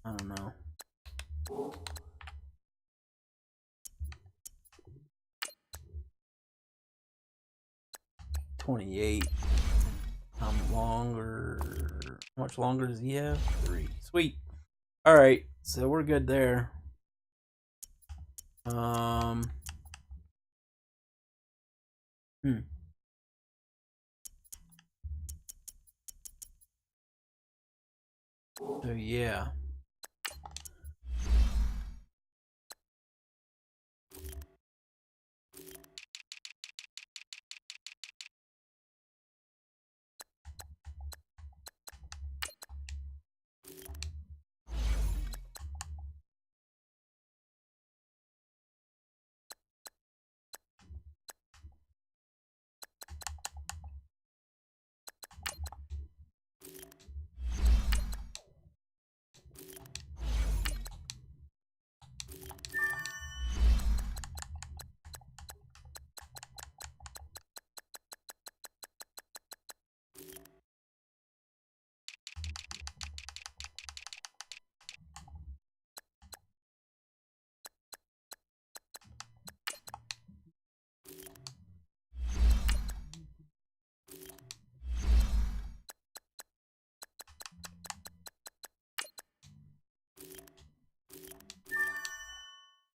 I don't know. $28. How much longer does he have? 3. Sweet. Alright, so we're good there. So yeah.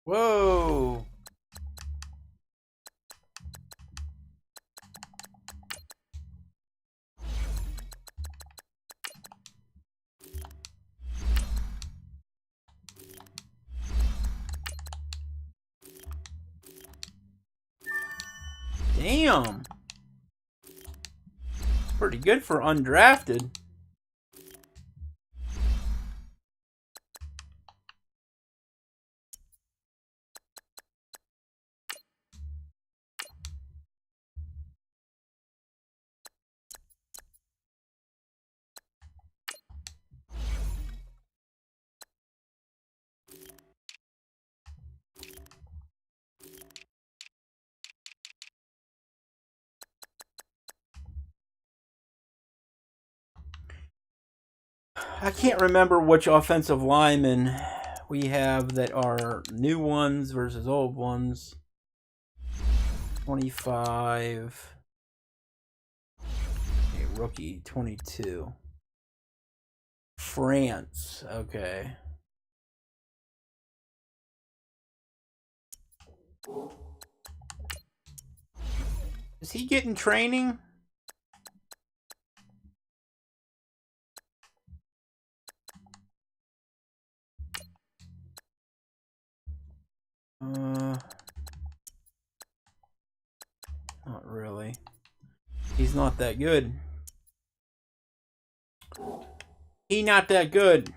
Whoa! Damn! pretty good for undrafted. I can't remember which offensive linemen we have that are new ones versus old ones. 25. Okay, rookie, 22. France, okay. Is he getting training? Not really. He's not that good. He not that good.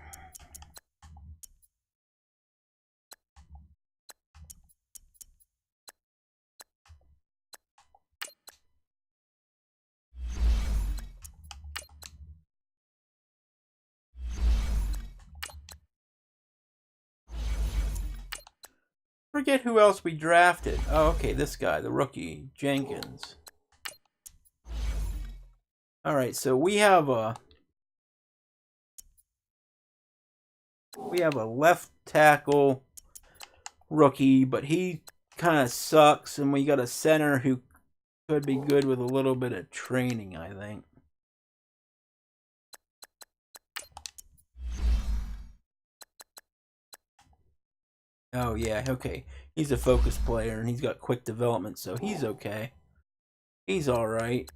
Forget who else we drafted. Oh, okay, this guy, the rookie, Jenkins. All right, so we have a left tackle rookie, but he kind of sucks, and we got a center who could be good with a little bit of training, I think. Oh yeah, okay. He's a focus player, and he's got quick development, so he's okay. He's all right.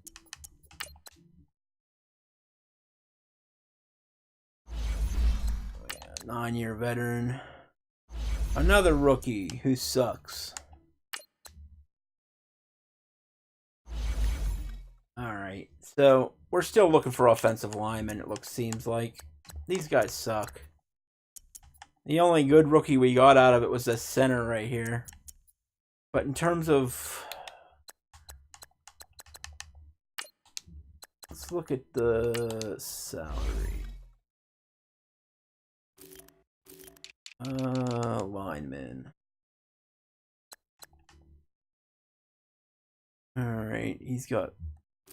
Oh, yeah, 9-year veteran. Another rookie who sucks. All right, so we're still looking for offensive linemen. Seems like these guys suck. The only good rookie we got out of it was this center right here. But in terms of, let's look at the salary. Lineman. All right, he's got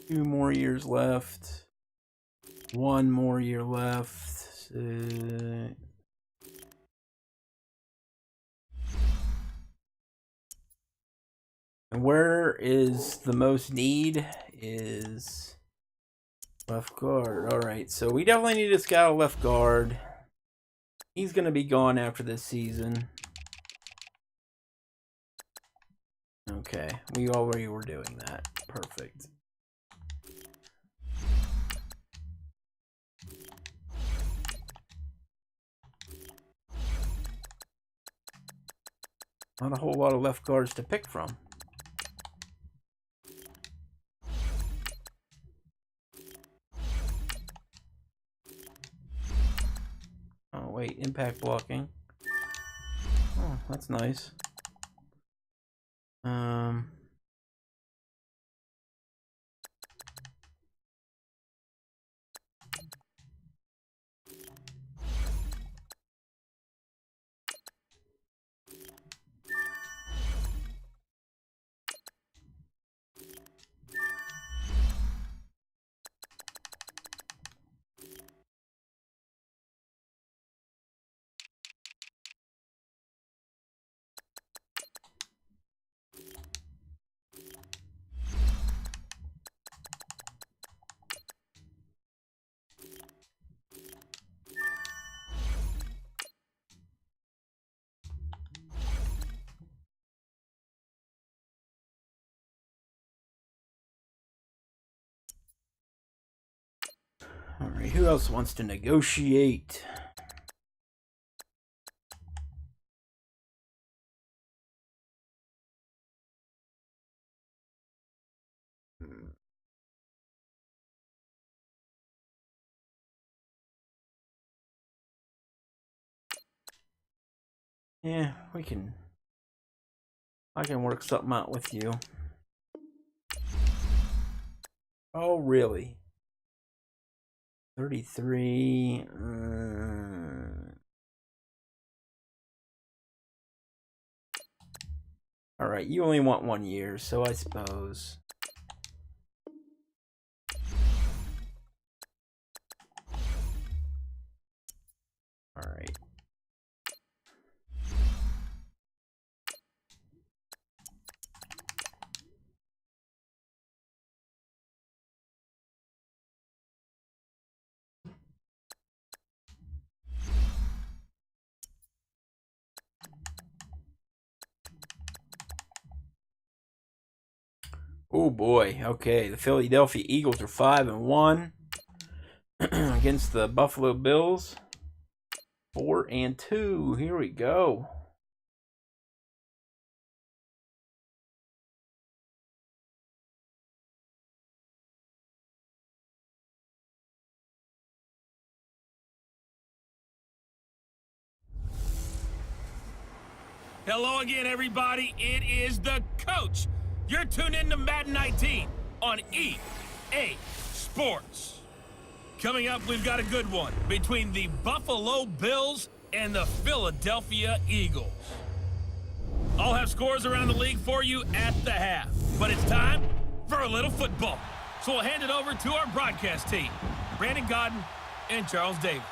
2 more years left. 1 more year left. And where is the most need is left guard. All right, so we definitely need to scout a left guard. He's going to be gone after this season. Okay, we already were doing that. Perfect. Not a whole lot of left guards to pick from. Oh, wait, impact blocking. Oh, that's nice. All right, who else wants to negotiate? Yeah, I can work something out with you. Oh, really? 33. All right, you only want 1 year, so I suppose. All right. Oh boy. Okay, the Philadelphia Eagles are 5-1 against the Buffalo Bills. 4-2. Here we go. Hello again, everybody. It is the coach. You're tuned in to Madden 19 on EA Sports. Coming up, we've got a good one between the Buffalo Bills and the Philadelphia Eagles. I'll have scores around the league for you at the half, but it's time for a little football. So we'll hand it over to our broadcast team, Brandon Godden and Charles Davis.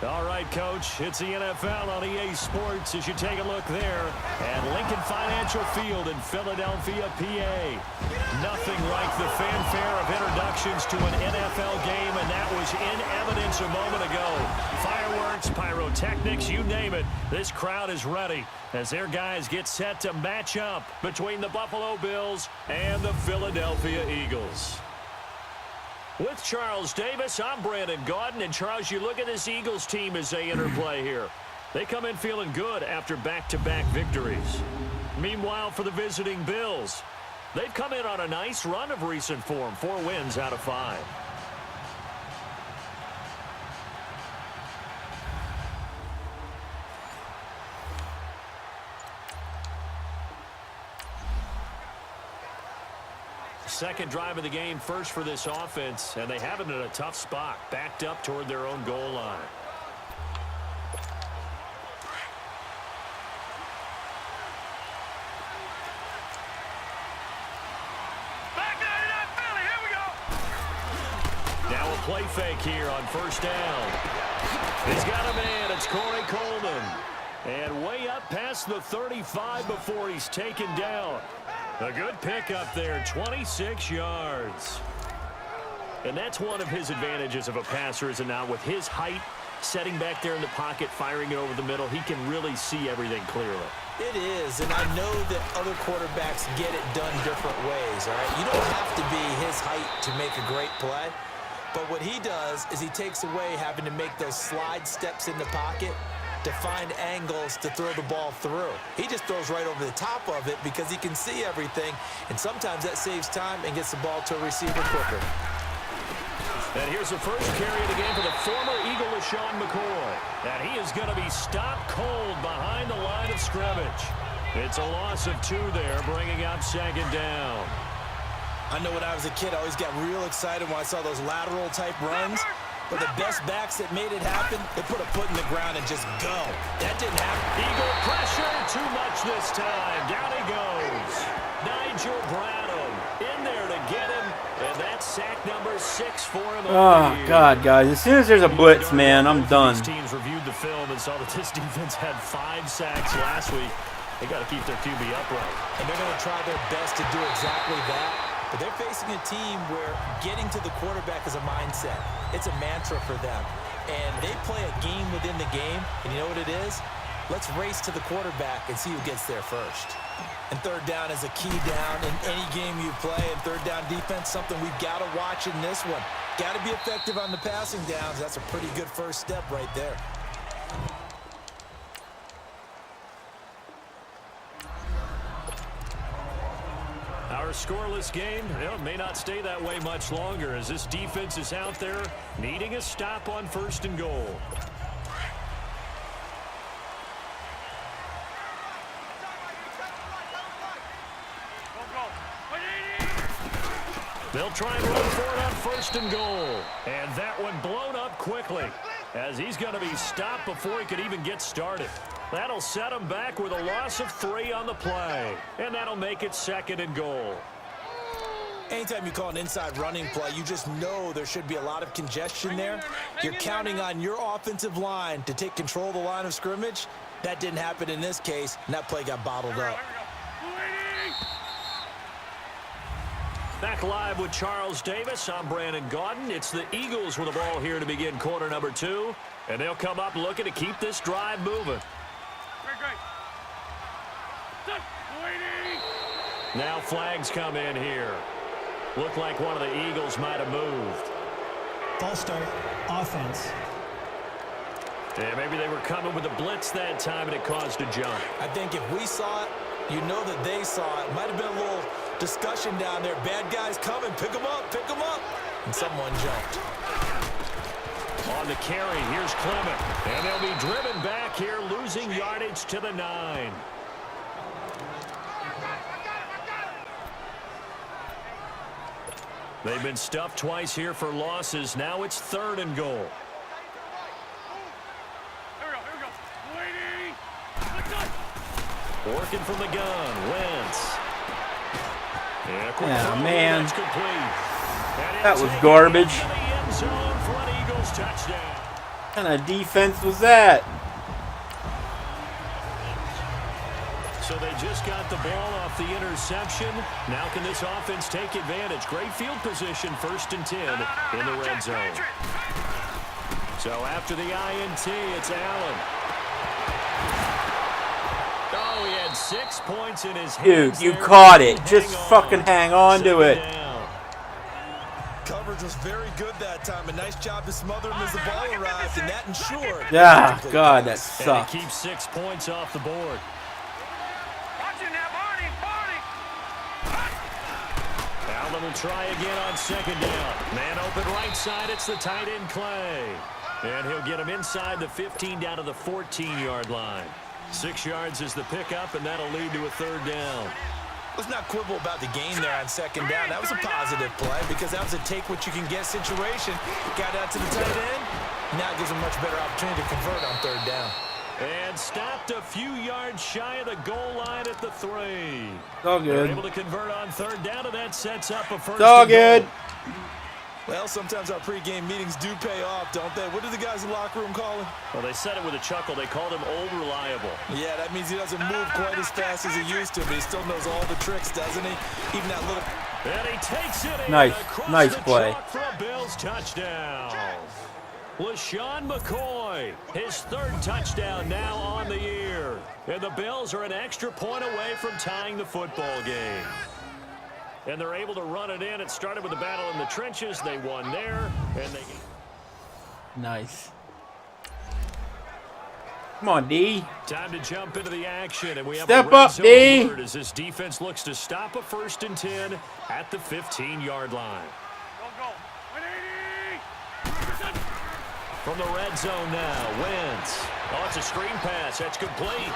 All right, Coach, it's the NFL on EA Sports as you take a look there at Lincoln Financial Field in Philadelphia, PA. Nothing like the fanfare of introductions to an NFL game, and that was in evidence a moment ago. Fireworks, pyrotechnics, you name it. This crowd is ready as their guys get set to match up between the Buffalo Bills and the Philadelphia Eagles. With Charles Davis, I'm Brandon Godden. And Charles, you look at this Eagles team as they enter play here. They come in feeling good after back-to-back victories. Meanwhile, for the visiting Bills, they've come in on a nice run of recent form, 4 wins out of 5. Second drive of the game, first for this offense, and they have it in a tough spot, backed up toward their own goal line. Now a play fake here on first down. He's got a man. It's Corey Coleman. And way up past the 35 before he's taken down. A good pickup there, 26 yards. And that's one of his advantages of a passer, is it not? With his height, setting back there in the pocket, firing it over the middle, he can really see everything clearly. It is, and I know that other quarterbacks get it done different ways, all right? You don't have to be his height to make a great play. But what he does is he takes away having to make those slide steps in the pocket to find angles to throw the ball through. He just throws right over the top of it because he can see everything, and sometimes that saves time and gets the ball to a receiver quicker. And here's the first carry of the game for the former Eagle, LaShawn McCoy. And he is going to be stopped cold behind the line of scrimmage. It's a loss of 2 there, bringing up second down. I know when I was a kid, I always got real excited when I saw those lateral-type runs. But the best backs that made it happen, they put a foot in the ground and just go. That didn't happen. Eagle pressure, too much this time. Down he goes. Nigel Bradham in there to get him. And that's sack number 6 for him. Oh, God, guys. As soon as there's a blitz, man, I'm done. These teams reviewed the film and saw that this defense had 5 sacks last week. They got to keep their QB upright. And they're going to try their best to do exactly that. But they're facing a team where getting to the quarterback is a mindset. It's a mantra for them. And they play a game within the game. And you know what it is? Let's race to the quarterback and see who gets there first. And third down is a key down in any game you play. And third down defense, something we've got to watch in this one. Got to be effective on the passing downs. That's a pretty good first step right there. Our scoreless game, it may not stay that way much longer as this defense is out there needing a stop on 1st and goal. They'll try and run for it on 1st and goal. And that one blown up quickly, as he's going to be stopped before he could even get started. That'll set him back with a loss of 3 on the play. And that'll make it 2nd and goal. Anytime you call an inside running play, you just know there should be a lot of congestion there. You're counting on your offensive line to take control of the line of scrimmage. That didn't happen in this case, and that play got bottled up. Back live with Charles Davis. I'm Brandon Gaudin. It's the Eagles with the ball here to begin quarter number 2. And they'll come up looking to keep this drive moving. Now flags come in here. Looked like one of the Eagles might have moved. False start, offense. Yeah, maybe they were coming with a blitz that time and it caused a jump. I think if we saw it, you know that they saw it. Might have been a little discussion down there. Bad guys coming. Pick them up. Pick them up. And someone jumped. On the carry, here's Clement. And they'll be driven back here, losing yardage to the 9. They've been stuffed twice here for losses. Now it's 3rd and goal. Working from the gun, Wentz. Yeah, man. That was garbage. What kind of defense was that? So they just got the ball off the interception. Now can this offense take advantage? Great field position, 1st and 10 in the red zone. So after the INT, it's Allen. Oh, he had 6 points in his hands. Dude, you caught it. Just fucking hang on to it. Coverage was very good that time. A nice job to smother him as the ball arrived, and that ensured. Yeah, God, that sucks. And he keeps 6 points off the board. Allen will try again on 2nd down. Man open right side. It's the tight end Clay. And he'll get him inside the 15 down to the 14-yard line. 6 yards is the pickup, and that'll lead to a 3rd down. Let's not quibble about the gain there on 2nd down. That was a positive play because that was a take-what-you-can-get situation. Got out to the tight end. Now it gives him a much better opportunity to convert on 3rd down. And stopped a few yards shy of the goal line at the 3. All good. They're able to convert on 3rd down, and that sets up a 1st. It's all good. Well, sometimes our pregame meetings do pay off, don't they? What do the guys in the locker room call him? Well, they said it with a chuckle. They called him Old Reliable. Yeah, that means he doesn't move quite as fast as he used to, but he still knows all the tricks, doesn't he? Even that little... And he takes it in. Nice play. For a Bills touchdown. LaShawn McCoy, his 3rd touchdown now on the year. And the Bills are an extra point away from tying the football game. And they're able to run it in. It started with a battle in the trenches. They won there. And they... Nice. Come on, D. Time to jump into the action. And we have Step a red up, zone D. alert as this defense looks to stop a 1st and 10 at the 15-yard line. From the red zone now, Wentz. Oh, it's a screen pass. That's complete.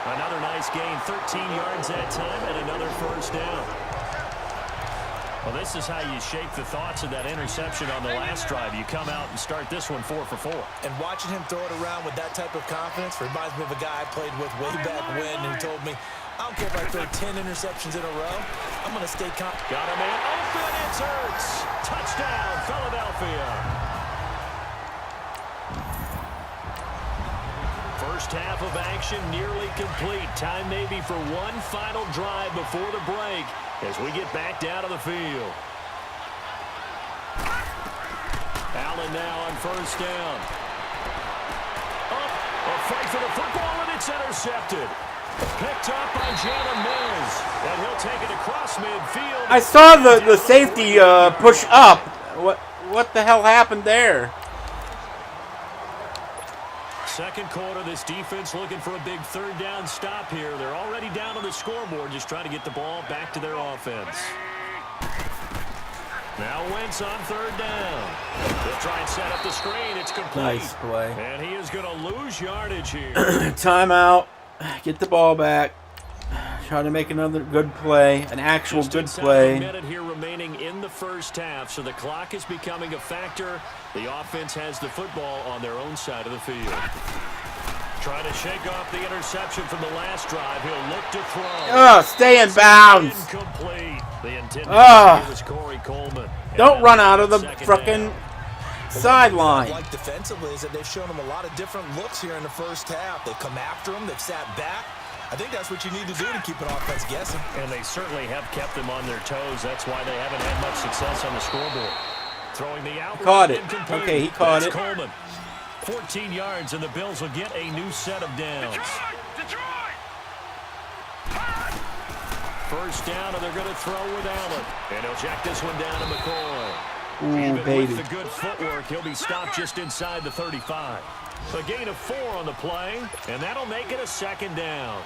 Another nice gain, 13 yards that time, and another 1st down. Well, this is how you shake the thoughts of that interception on the last drive. You come out and start this one 4 for 4. And watching him throw it around with that type of confidence reminds me of a guy I played with way back when who told me, I don't care if I throw 10 interceptions in a row, I'm going to stay confident. Got a man open, it's Hurts. Touchdown, Philadelphia. First half of action nearly complete. Time maybe for one final drive before the break as we get back down to the field. Allen now on 1st down. Up, a fight for the football, and it's intercepted. Picked up by Jalen Mills, and he'll take it across midfield. I saw the safety push up. What the hell happened there? Second quarter, this defense looking for a big 3rd down stop here. They're already down on the scoreboard, just trying to get the ball back to their offense. Now Wentz on 3rd down. They'll try and set up the screen. It's complete. Nice play. And he is going to lose yardage here. Timeout. Get the ball back. Try to make another good play, an actual Just good inside play. a minute here remaining in the first half, so the clock is becoming a factor. The offense has the football on their own side of the field. Trying to shake off the interception from the last drive. He'll look to throw. Stay in bounds. Incomplete. The intended was Corey Coleman. Don't run out of the frickin' sideline. Like defensively is that they've shown them a lot of different looks here in the first half. They've come after them. They've sat back. I think that's what you need to do to keep an offense guessing. And they certainly have kept them on their toes. That's why they haven't had much success on the scoreboard. Throwing the out. Caught it. Okay, he caught it. Coleman. 14 yards, and the Bills will get a new set of downs. First down, and they're going to throw with Allen. And he'll check this one down to McCoy. Ooh, Even baby. with the good footwork, he'll be stopped just inside the 35. A gain of 4 on the play, and that'll make it a second down.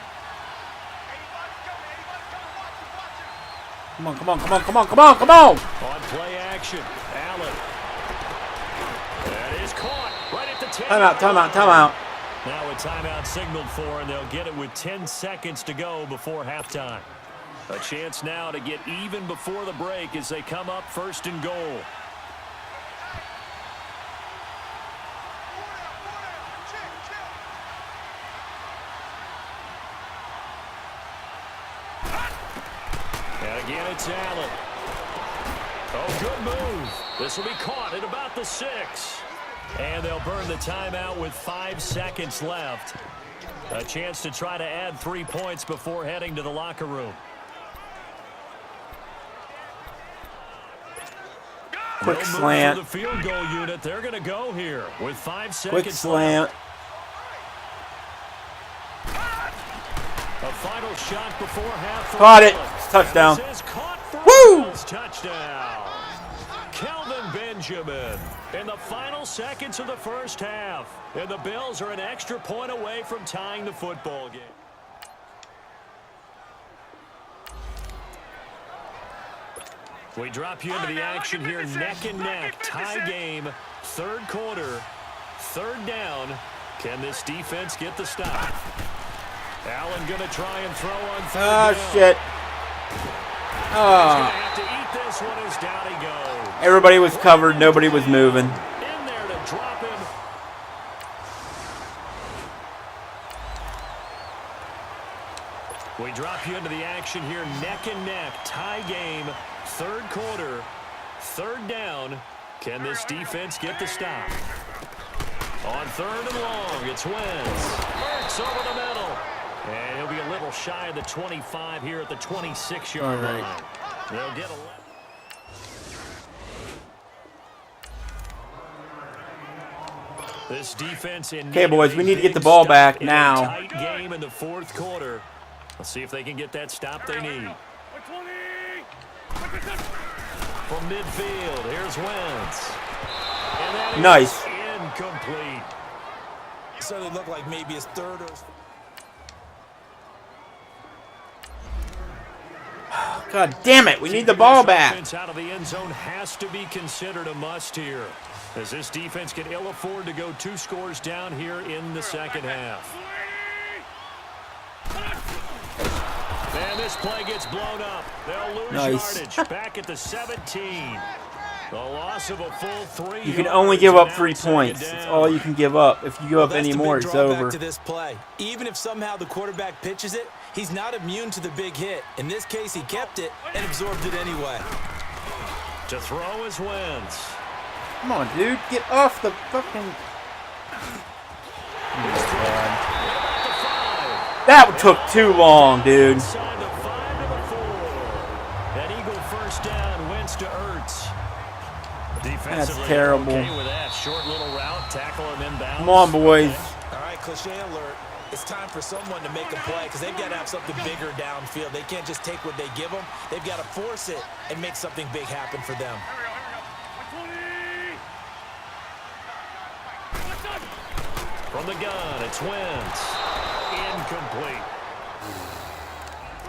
Come on, come on, come on, come on, come on, come on! On play action, Allen. That is caught right at the 10. Timeout, timeout, timeout. Now a timeout signaled for, and they'll get it with 10 seconds to go before halftime. A chance now to get even before the break as they come up first and goal. And again, it's Allen. Oh, good move. This will be caught at about the 6. And they'll burn the timeout with 5 seconds left. A chance to try to add 3 points before heading to the locker room. Quick No move slant. for the field goal unit. They're going to go here with 5 seconds Quick slant. left. A final shot before half. Caught it. Touchdown. This is caught for Woo! a Bills touchdown. Kelvin Benjamin in the final seconds of the first half. And the Bills are an extra point away from tying the football game. We drop you into the action here, neck and neck, tie game, third quarter, third down. Can this defense get the stop? Allen going to try and throw on third down. Shit. He's going to have to eat this one as down he goes. Everybody was covered. Nobody was moving. In there to drop him. We drop you into the action here, neck and neck, tie game, third quarter, third down. Can this defense get the stop? On third and long, it's Wentz. Burks over the middle. And he'll be a little shy of the 25 here at the 26-yard line. They'll get 11. This defense in Okay, boys, we need to get the ball back in a now. tight game in the fourth quarter. Let's see if they can get that stop they need. From midfield, here's Wentz. And that is Nice. incomplete. So they look like maybe his third or... God damn it. We need the ball back. Offense out of the end zone has to be considered a must here, as this defense can ill afford to go 2 scores down here in the second half. And this play gets blown up. They'll lose Nice. yardage. Back at the 17. The loss of a full 3 You can yards, only give up and 3 now second points. That's down. all you can give up. If you give up That's any the more, big it's drawback over. to this play. Even if somehow the quarterback pitches it, he's not immune to the big hit. In this case, he kept it and absorbed it anyway. To throw is Wentz. Come on, dude. Get off the fucking... That took too long, dude. Inside the 5 to the 4. That Eagle first down, Wentz to Ertz. Defensively, terrible. Okay with that short little route, tackle him inbounds. Come on, boys. All right, cliche alert. It's time for someone to make a play because they've got to have something bigger downfield. They can't just take what they give them. They've got to force it and make something big happen for them. From the gun, it's Wentz. Incomplete.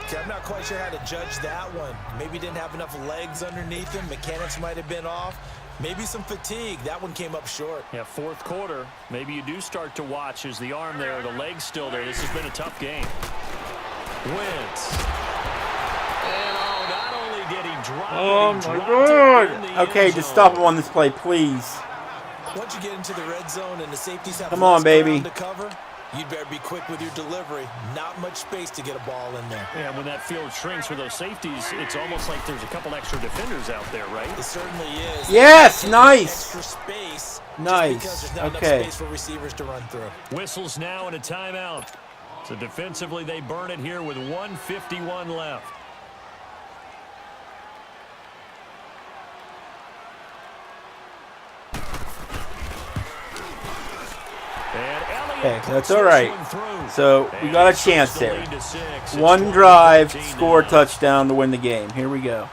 Okay, I'm not quite sure how to judge that one. Maybe didn't have enough legs underneath him. Mechanics might have been off. Maybe some fatigue. That one came up short. Yeah, fourth quarter. Maybe you do start to watch as the arm there, the leg's still there. This has been a tough game. Wentz. And not only did he drop Oh it, he my dropped it in the God! Okay, end just zone. stop him on this play, please. Once you get into the red zone and the safeties have Come on, less baby. ground to cover, you'd better be quick with your delivery. Not much space to get a ball in there. Yeah, when that field shrinks for those safeties, it's almost like there's a couple extra defenders out there, right? It certainly is. Yes, They nice. extra space Nice. just because there's not enough Okay. space for receivers to run through. Whistles now and a timeout. So defensively, they burn it here with 1:51 left. Okay, that's all right. So we got a chance there. One drive, score a touchdown to win the game. Here we go.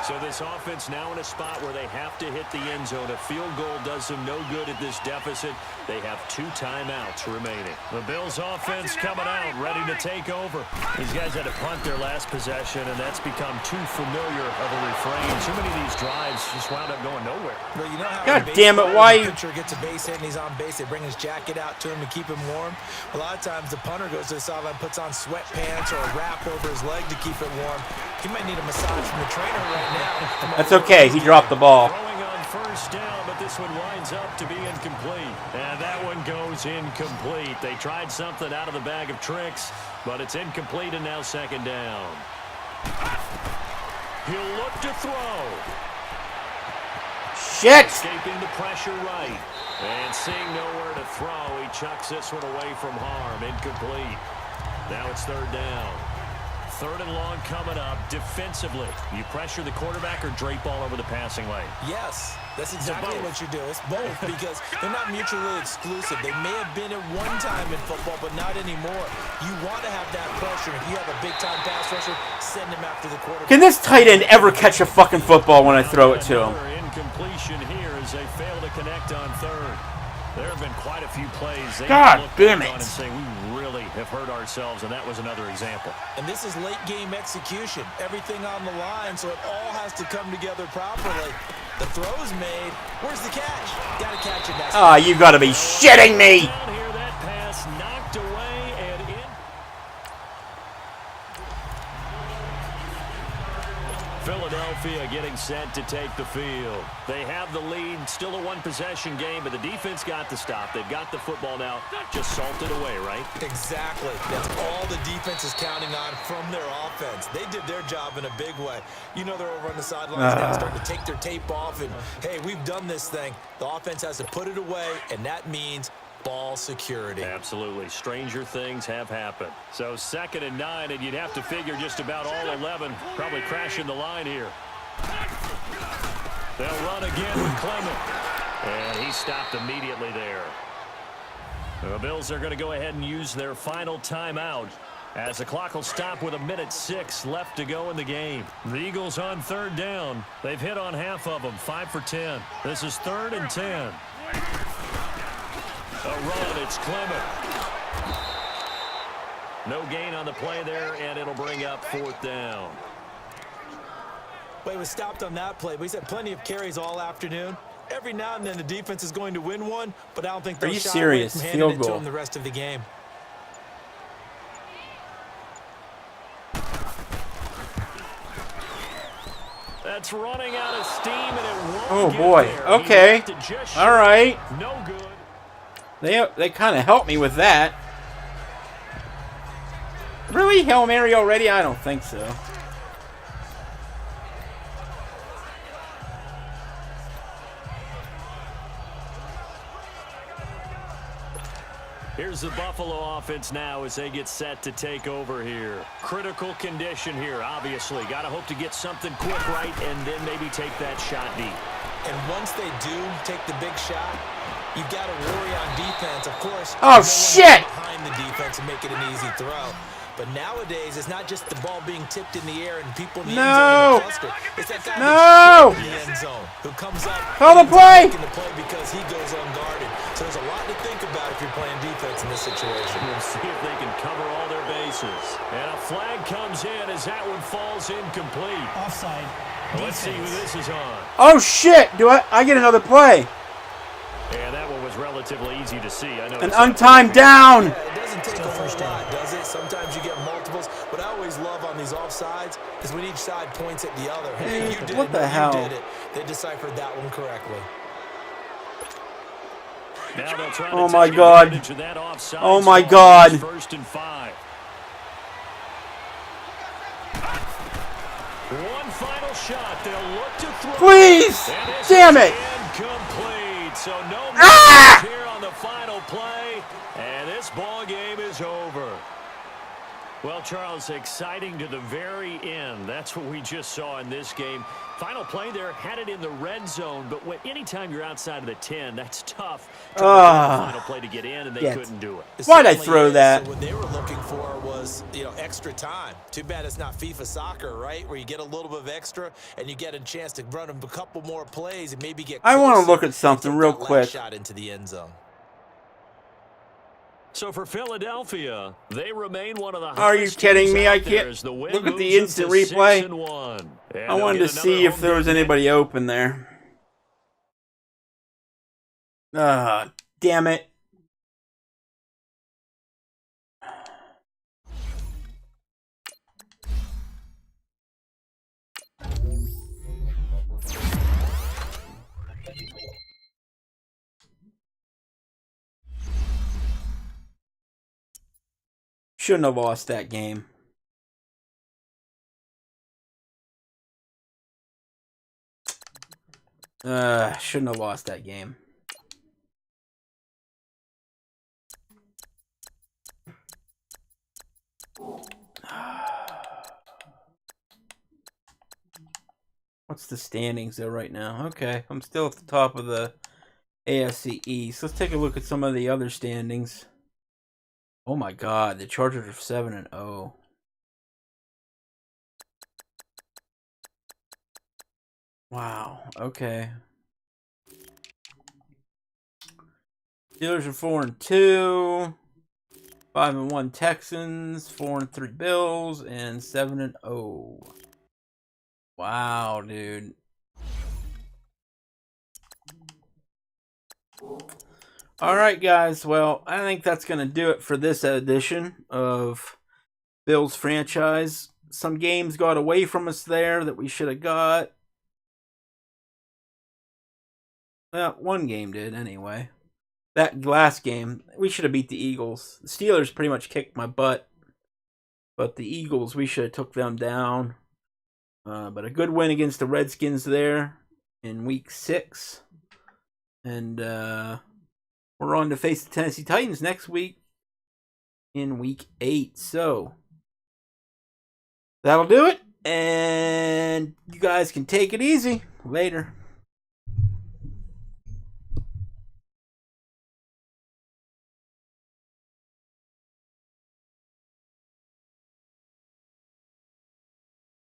So this offense now in a spot where they have to hit the end zone. A field goal does them no good at this deficit. They have 2 timeouts remaining. The Bills offense coming out, ready to take over. These guys had to punt their last possession, and that's become too familiar of a refrain. Too many of these drives just wound up going nowhere. Well, you know how God in damn it, baseball, why the you- pitcher gets a base hit and he's on base, they bring his jacket out to him to keep him warm. A lot of times the punter goes to the sideline, puts on sweatpants or a wrap over his leg to keep it warm. He might need a massage from the trainer right now. That's okay. He dropped the ball. Throwing on first down, but this one winds up to be incomplete. And that one goes incomplete. They tried something out of the bag of tricks, but it's incomplete and now second down. He'll look to throw. Shit! Escaping the pressure right. And seeing nowhere to throw, he chucks this one away from harm. Incomplete. Now it's third down. Third and long coming up. Defensively, you pressure the quarterback or drape all over the passing lane? Yes, that's exactly both. what you do. It's both because they're not mutually exclusive. They may have been at one time in football, but not anymore. You want to have that pressure. If you have a big-time pass rusher, send him after the quarterback. Can this tight end ever catch a fucking football when I throw it to him? Another incompletion here as they fail to connect on third. There have been quite a few plays. They God look damn back it. on and say we really have hurt ourselves, and that was another example. And this is late-game execution. Everything on the line, so it all has to come together properly. The throw's made. Where's the catch? Got to catch it. That's Ah, you gotta be shitting me! Down here, that pass knocked away and in. Philadelphia getting set to take the field. They have the lead, still a one-possession game, but the defense got the stop. They've got the football now, just salted away, right? Exactly. That's all the defense is counting on from their offense. They did their job in a big way. You know they're over on the sidelines now starting to take their tape off and, hey, we've done this thing. The offense has to put it away, and that means ball security. Absolutely. Stranger things have happened. So 2nd and 9, and you'd have to figure just about all 11 probably crashing the line here. They'll run again with Clement. And he stopped immediately there. The Bills are going to go ahead and use their final timeout as the clock will stop with 1:06 left to go in the game. The Eagles on third down. They've hit on half of them, 5 for 10. This is 3rd and 10. A run, it's Clement. No gain on the play there, and it'll bring up 4th down. But he was stopped on that play. But he's had plenty of carries all afternoon. Every now and then the defense is going to win one, but I don't think they'll Are you shy serious? away from handing Field it to goal. him the rest of the game. That's running out of steam, and it won't Oh get boy. there. He Okay. left it just All short. right. No good. They kind of helped me with that. Really? Hail Mary already? I don't think so. Here's the Buffalo offense now as they get set to take over here. Critical condition here, obviously. Got to hope to get something quick right and then maybe take that shot deep. And once they do take the big shot, you've got to worry on defense. Of course, Oh, no one shit! behind the defense and make it an easy throw. But nowadays, it's not just the ball being tipped in the air and people in the end zone in a cluster. It's that guy No! that's in the end zone who comes up Call the ends up play! making the play because he goes unguarded. So there's a lot to think about if you're playing defense in this situation. We'll see if they can cover all their bases. And a flag comes in as that one falls incomplete. Offside. Let's see who this is on. Oh shit! Do I get another play? Yeah, that one was relatively easy to see. I know An untimed down! Yeah, it doesn't take a sides is when each side points at the other. Hey, you did what it. the No, hell? You did it. They deciphered that one correctly. Now they'll try Oh to my take God. advantage of that offside Oh my call. God. It's 1st and 5. One final shot. They'll look to throw. Please! And this Damn is it! incomplete. So no Ah! mistakes here on the final play. And this ball game is over. Well, Charles, exciting to the very end. That's what we just saw in this game. Final play there, had it in the red zone, but anytime you're outside of the 10, that's tough. Trying to get the final play to get in, and they couldn't do it. Why'd I throw that? So what they were looking for was, extra time. Too bad it's not FIFA soccer, right? Where you get a little bit of extra and you get a chance to run a couple more plays and maybe get I want to closer look at something and take real that last quick. shot into the end zone. So for Philadelphia, they remain one of the Are you hottest kidding teams me? out I there can't as the win look at the moves them instant to replay. 6-1. And I they'll wanted get to see another if there was home game anybody open there. Damn it. Shouldn't have lost that game. Shouldn't have lost that game. What's the standings though right now? Okay, I'm still at the top of the AFC East. Let's take a look at some of the other standings. Oh my God, the Chargers are 7-0. Wow. Okay. Steelers are 4-2. 5-1 Texans. 4-3 Bills, and 7-0. Wow, dude. All right, guys. Well, I think that's going to do it for this edition of Bills Franchise. Some games got away from us there that we should have got. Well, one game did, anyway. That last game, we should have beat the Eagles. The Steelers pretty much kicked my butt. But the Eagles, we should have took them down. But a good win against the Redskins there in Week 6. And we're on to face the Tennessee Titans next week in Week 8. So that'll do it. And you guys can take it easy. Later.